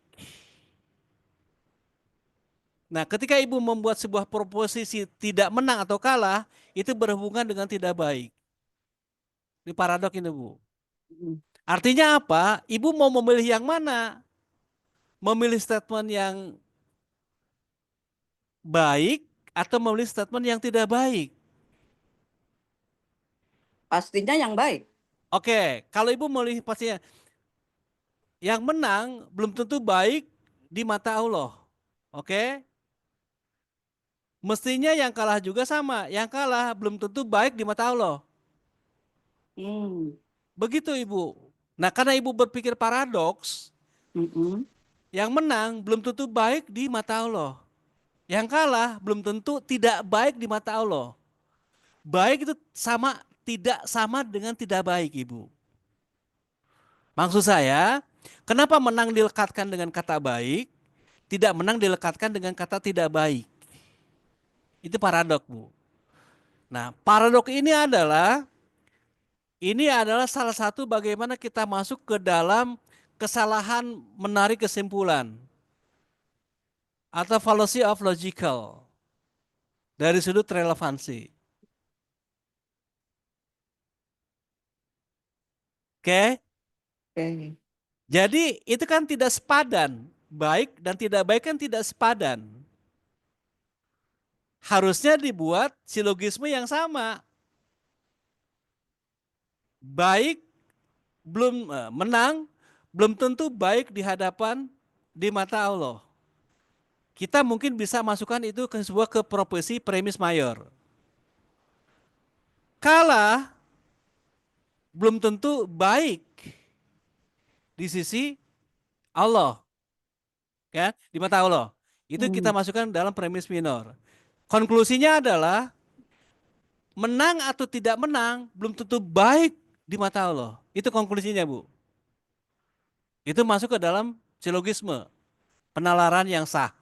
Nah, ketika Ibu membuat sebuah proposisi tidak menang atau kalah, itu berhubungan dengan tidak baik. Ini paradok ini, Bu. Artinya apa? Ibu mau memilih yang mana? Memilih statement yang baik atau memilih statement yang tidak baik?
Pastinya yang baik.
Oke, kalau Ibu memilih pastinya yang menang belum tentu baik di mata Allah. Oke? Mestinya yang kalah juga sama. Yang kalah belum tentu baik di mata Allah. Begitu, Ibu. Nah, karena Ibu berpikir paradoks, yang menang belum tentu baik di mata Allah. Yang kalah belum tentu tidak baik di mata Allah. Baik itu tidak sama dengan tidak baik, Ibu. Maksud saya, kenapa menang dilekatkan dengan kata baik, tidak menang dilekatkan dengan kata tidak baik? Itu paradok, Bu. Nah, paradok ini adalah salah satu bagaimana kita masuk ke dalam kesalahan menarik kesimpulan atau fallacy of logical dari sudut relevansi. Oke? Jadi itu kan tidak sepadan. Baik dan tidak baik kan tidak sepadan. Harusnya dibuat silogisme yang sama. Baik belum menang, belum tentu baik di hadapan di mata Allah. Kita mungkin bisa masukkan itu ke sebuah proporsi premis mayor. Kalah belum tentu baik di sisi Allah. Ya, di mata Allah. Itu kita masukkan dalam premis minor. Konklusinya adalah menang atau tidak menang belum tentu baik di mata Allah. Itu konklusinya, Bu. Itu masuk ke dalam silogisme, penalaran yang sah.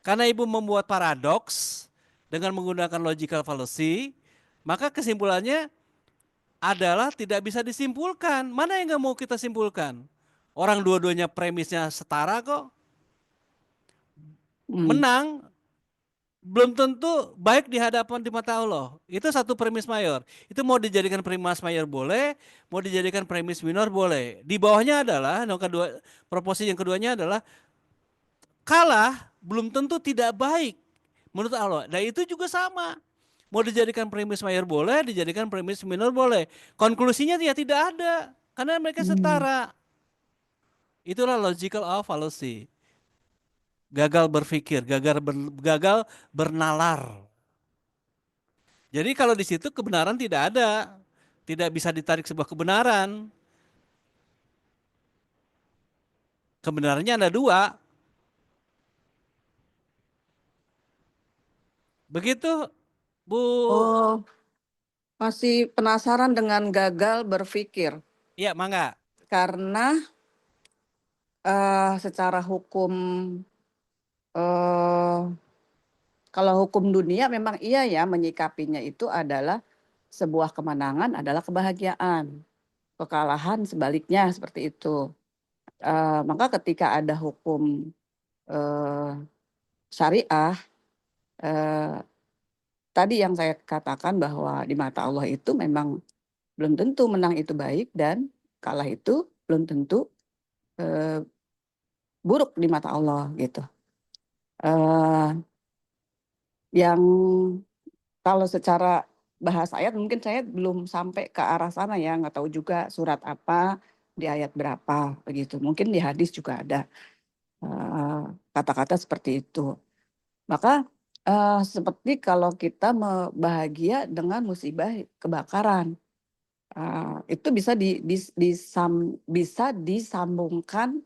Karena Ibu membuat paradoks dengan menggunakan logical fallacy, maka kesimpulannya adalah tidak bisa disimpulkan. Mana yang nggak mau kita simpulkan? Orang dua-duanya premisnya setara kok. Menang belum tentu baik di mata Allah. Itu satu premis mayor. Itu mau dijadikan premis mayor boleh, mau dijadikan premis minor boleh. Di bawahnya adalah, yang kedua, proporsi yang keduanya adalah kalah belum tentu tidak baik menurut Allah. Dan itu juga sama. Mau dijadikan premis mayor boleh, dijadikan premis minor boleh. Konklusinya ya tidak ada, karena mereka setara. Itulah logical fallacy. Gagal berpikir, gagal bernalar. Jadi kalau di situ kebenaran tidak ada, tidak bisa ditarik sebuah kebenaran. Kebenarannya ada dua. Begitu, Bu.
Oh, masih penasaran dengan gagal berpikir.
Iya, mangga.
Karena secara hukum, eh, kalau hukum dunia memang iya ya, menyikapinya itu adalah sebuah kemenangan adalah kebahagiaan. Kekalahan sebaliknya seperti itu. Maka ketika ada hukum syariah, tadi yang saya katakan bahwa di mata Allah itu memang belum tentu menang itu baik dan kalah itu belum tentu buruk di mata Allah gitu. Yang kalau secara bahasa ayat mungkin saya belum sampai ke arah sana ya, nggak tahu juga surat apa di ayat berapa begitu. Mungkin di hadis juga ada kata-kata seperti itu. Maka seperti kalau kita bahagia dengan musibah kebakaran, itu bisa bisa disambungkan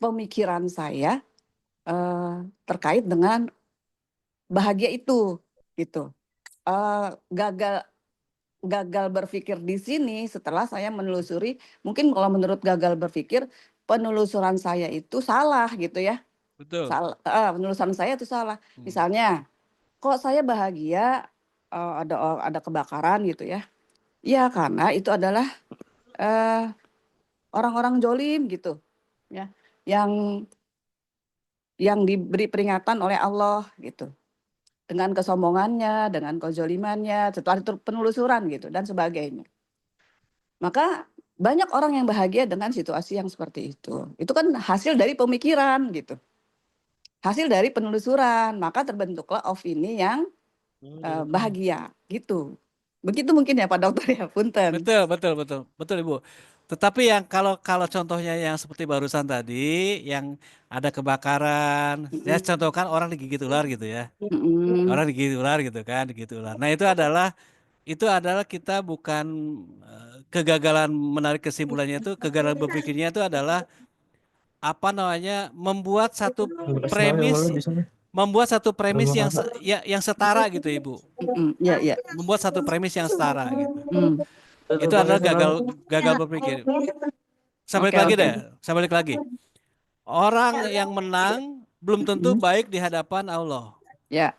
pemikiran saya terkait dengan bahagia itu, gitu. Gagal berpikir di sini setelah saya menelusuri, mungkin kalau menurut gagal berpikir penelusuran saya itu salah gitu ya.
Betul.
Penelusuran saya itu salah. Misalnya, kok saya bahagia ada kebakaran gitu ya? Ya karena itu adalah orang-orang jolim gitu, ya, yang diberi peringatan oleh Allah gitu, dengan kesombongannya, dengan kezolimannya, setelah itu penelusuran gitu dan sebagainya. Maka banyak orang yang bahagia dengan situasi yang seperti itu. Itu kan hasil dari pemikiran gitu. Hasil dari penelusuran, maka terbentuklah opini yang bahagia gitu. Begitu mungkin ya Pak Dokter ya, punten.
Betul Ibu. Tetapi yang kalau contohnya yang seperti barusan tadi, yang ada kebakaran, saya contohkan orang digigit ular gitu ya. Orang digigit ular gitu kan, digigit ular. Nah itu adalah kita bukan kegagalan menarik kesimpulannya, itu kegagalan berpikirnya itu adalah apa namanya, membuat satu premis yang setara gitu Ibu.
Ya.
Membuat satu premis yang setara gitu. Itu adalah gagal berpikir. Saya balik lagi deh, saya balik lagi. Orang yang menang belum tentu baik di hadapan Allah.
Ya.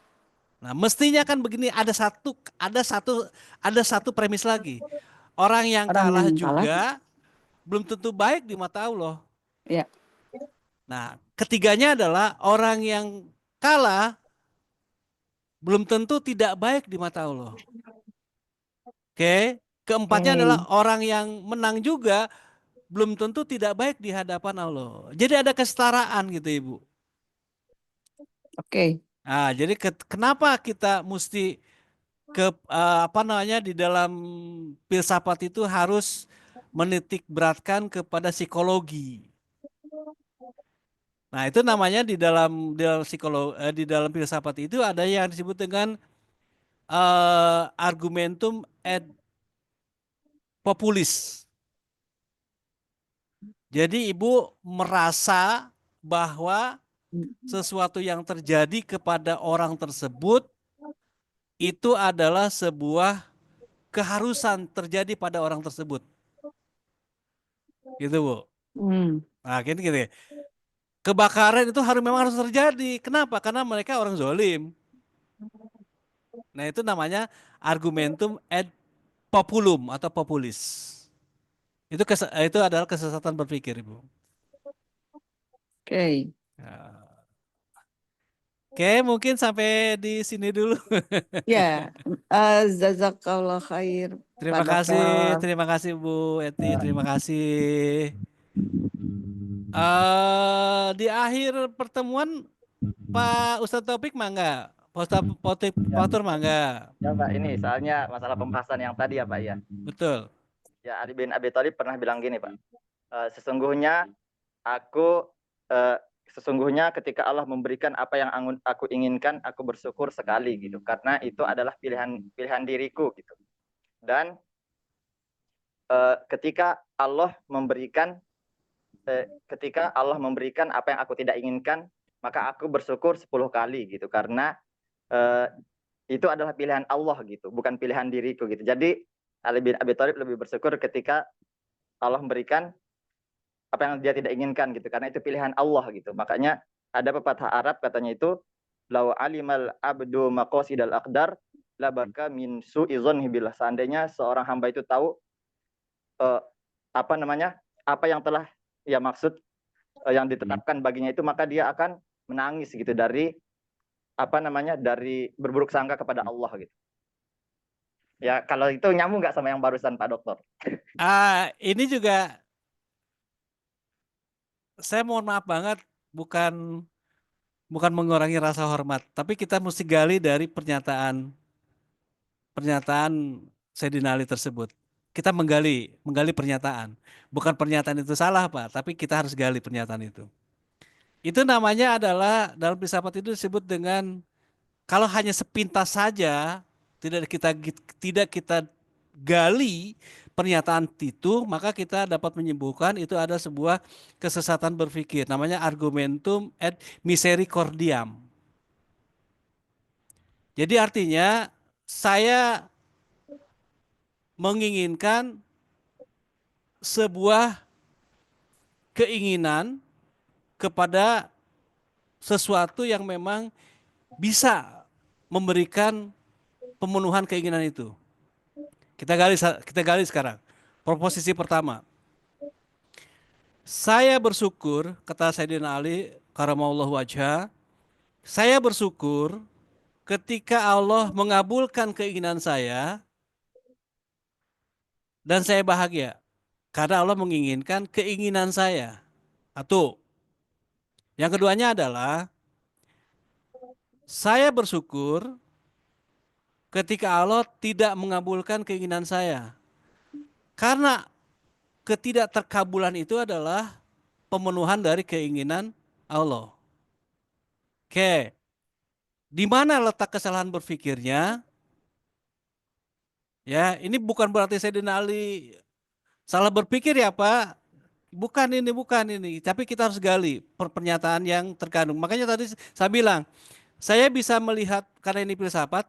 Nah, mestinya kan begini, ada satu premis lagi. Orang yang kalah juga belum tentu baik di mata Allah.
Ya.
Nah, ketiganya adalah orang yang kalah belum tentu tidak baik di mata Allah. Oke, keempatnya adalah orang yang menang juga belum tentu tidak baik di hadapan Allah. Jadi ada kesetaraan gitu Ibu.
Oke.
Nah, jadi kenapa kita mesti di dalam filsafat itu harus menitik beratkan kepada psikologi. Nah, itu namanya di dalam di dalam filsafat itu ada yang disebut dengan argumentum ad populis. Jadi Ibu merasa bahwa sesuatu yang terjadi kepada orang tersebut itu adalah sebuah keharusan terjadi pada orang tersebut. Gitu Bu. Nah gitu. Kebakaran itu memang harus terjadi. Kenapa? Karena mereka orang zolim. Nah itu namanya argumentum ad populum atau populis. Itu adalah kesesatan berpikir Ibu.
Oke.
Ya. Oke, mungkin sampai di sini dulu.
Ya, jazakallah khair, Pak Dokter.
Terima kasih Bu Eti, terima kasih. Di akhir pertemuan Pak Ustadz Taufik mangga, Pak Ustadz
Ya,
Fatur mangga,
ya Pak, ini soalnya masalah pembahasan yang tadi ya Pak ya.
betul.
Ya, Ali bin Abi Thalib pernah bilang gini Pak, sesungguhnya aku sesungguhnya ketika Allah memberikan apa yang aku inginkan, aku bersyukur sekali gitu, karena itu adalah pilihan diriku gitu. Dan ketika Allah memberikan apa yang aku tidak inginkan, maka aku bersyukur 10 kali gitu, karena itu adalah pilihan Allah gitu, bukan pilihan diriku gitu. Jadi Ali bin Abi Thalib lebih bersyukur ketika Allah memberikan apa yang dia tidak inginkan gitu, karena itu pilihan Allah gitu. Makanya ada pepatah Arab katanya itu, lau alimal abdu maqasidal aqdar la baka min su'i dzanhi billah. Seandainya seorang hamba itu tahu apa yang telah ya maksud yang ditetapkan baginya itu, maka dia akan menangis gitu dari dari berburuk sangka kepada Allah gitu. Ya, kalau itu nyambung nggak sama yang barusan Pak Dokter?
Ini juga saya mohon maaf banget, bukan mengurangi rasa hormat, tapi kita mesti gali dari pernyataan Sayyidina Ali tersebut. Kita menggali pernyataan. Bukan pernyataan itu salah Pak, tapi kita harus gali pernyataan itu. Itu namanya adalah dalam filsafat itu disebut dengan, kalau hanya sepintas saja tidak kita gali pernyataan itu, maka kita dapat menyembuhkan itu ada sebuah kesesatan berpikir, namanya argumentum ad misericordiam. Jadi artinya saya menginginkan sebuah keinginan kepada sesuatu yang memang bisa memberikan pemenuhan keinginan itu. Kita gali sekarang. Proposisi pertama. Saya bersyukur, kata Sayyidina Ali karamallahu wajhah, saya bersyukur ketika Allah mengabulkan keinginan saya dan saya bahagia karena Allah menginginkan keinginan saya. Satu. Yang keduanya adalah saya bersyukur ketika Allah tidak mengabulkan keinginan saya. Karena ketidakterkabulan itu adalah pemenuhan dari keinginan Allah. Oke, di mana letak kesalahan berpikirnya? Ya, ini bukan berarti Sayyidina Ali salah berpikir ya Pak. Bukan ini. Tapi kita harus gali pernyataan yang terkandung. Makanya tadi saya bilang, saya bisa melihat, karena ini filsafat,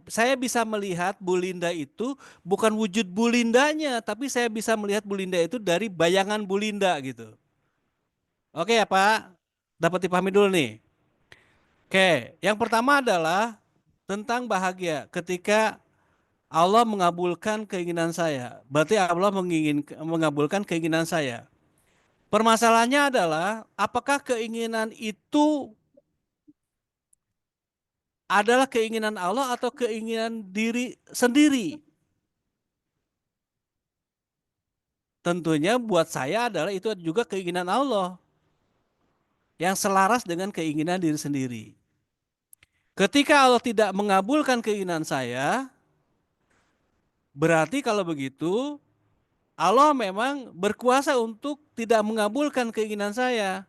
saya bisa melihat Bu Linda itu bukan wujud Bu Lindanya, tapi saya bisa melihat Bu Linda itu dari bayangan Bu Linda gitu. Oke ya Pak, dapat dipahami dulu nih. Oke, yang pertama adalah tentang bahagia ketika Allah mengabulkan keinginan saya. Berarti Allah mengabulkan keinginan saya. Permasalahannya adalah apakah keinginan itu adalah keinginan Allah atau keinginan diri sendiri? Tentunya buat saya adalah itu juga keinginan Allah yang selaras dengan keinginan diri sendiri. Ketika Allah tidak mengabulkan keinginan saya, berarti kalau begitu Allah memang berkuasa untuk tidak mengabulkan keinginan saya.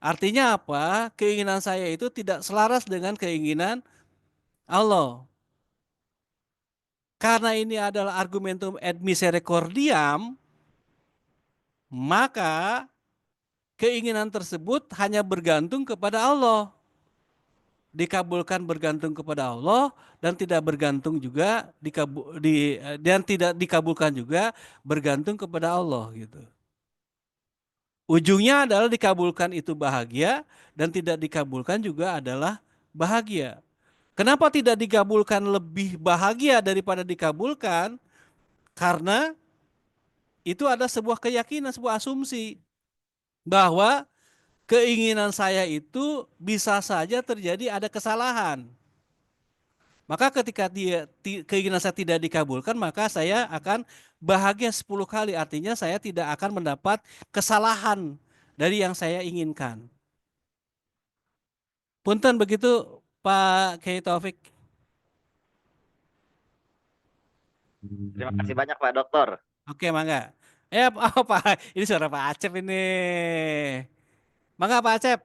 Artinya apa? Keinginan saya itu tidak selaras dengan keinginan Allah. Karena ini adalah argumentum ad misericordiam, maka keinginan tersebut hanya bergantung kepada Allah. Dikabulkan bergantung kepada Allah dan tidak bergantung juga dan tidak dikabulkan juga bergantung kepada Allah gitu. Ujungnya adalah dikabulkan itu bahagia dan tidak dikabulkan juga adalah bahagia. Kenapa tidak dikabulkan lebih bahagia daripada dikabulkan? Karena itu ada sebuah keyakinan, sebuah asumsi bahwa keinginan saya itu bisa saja terjadi ada kesalahan. Maka ketika keinginan saya tidak dikabulkan, maka saya akan bahagia 10 kali. Artinya saya tidak akan mendapat kesalahan dari yang saya inginkan. Punten begitu Pak Kiai Taufik.
Terima kasih banyak Pak Dokter.
Oke, mangga. Pak, ini suara Pak Acep ini. Mangga Pak Acep.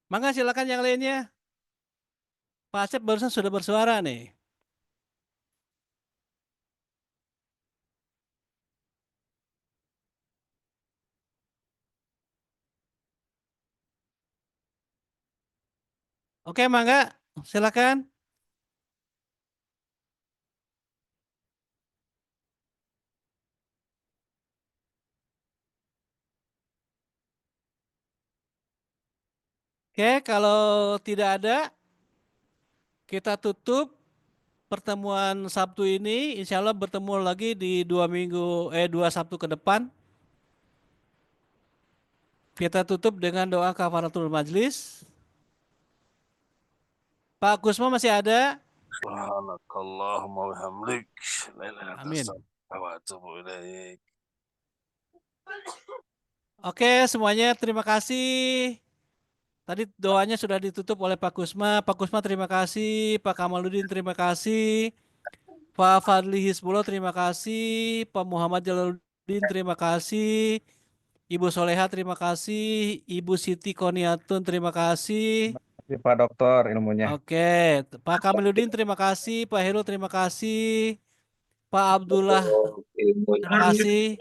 Mangga silakan yang lainnya. Pak Acep barusan sudah bersuara nih. Oke, mangga. Silakan. Oke, kalau tidak ada, kita tutup pertemuan Sabtu ini. Insya Allah bertemu lagi di 2 Sabtu ke depan. Kita tutup dengan doa kafaratul majlis. Pak Kusmo masih ada?
Subhanakallahumma wa bihamdik. La ilaha illa
Amin.
anta wa atubu ilaik.
Oke, semuanya terima kasih. Tadi doanya sudah ditutup oleh Pak Kusma. Pak Kusma terima kasih. Pak Kamaludin terima kasih. Pak Fadli Hisbullah terima kasih. Pak Muhammad Jalaluddin terima kasih. Ibu Soleha terima kasih. Ibu Siti Koniatun terima kasih.
Pak Dokter ilmunya.
Oke, Pak Kamiluddin terima kasih. Pak Heru terima kasih. Pak Abdullah terima kasih.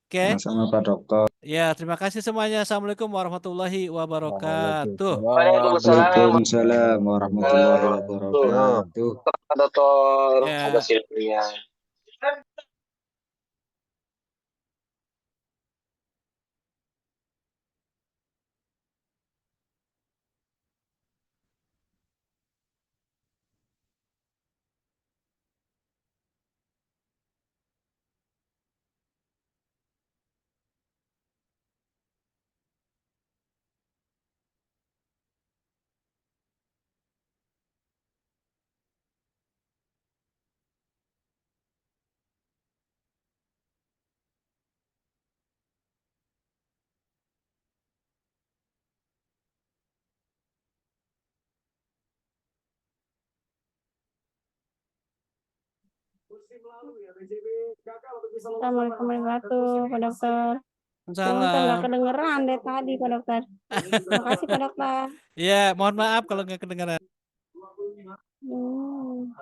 Oke.
Sama Pak Dokter.
Ya, terima kasih semuanya. Assalamualaikum warahmatullahi wabarakatuh.
Waalaikumsalam warahmatullahi wabarakatuh.
Dokter,
Ya.
ada silpinya.
Assalamualaikum warahmatullahi wabarakatuh, Pak Dokter. Punten nggak
Salam.
kedengeran deh tadi, Pak Dokter. Terima kasih, Pak Dokter.
Ya, mohon maaf kalau nggak kedengaran.
Hmm.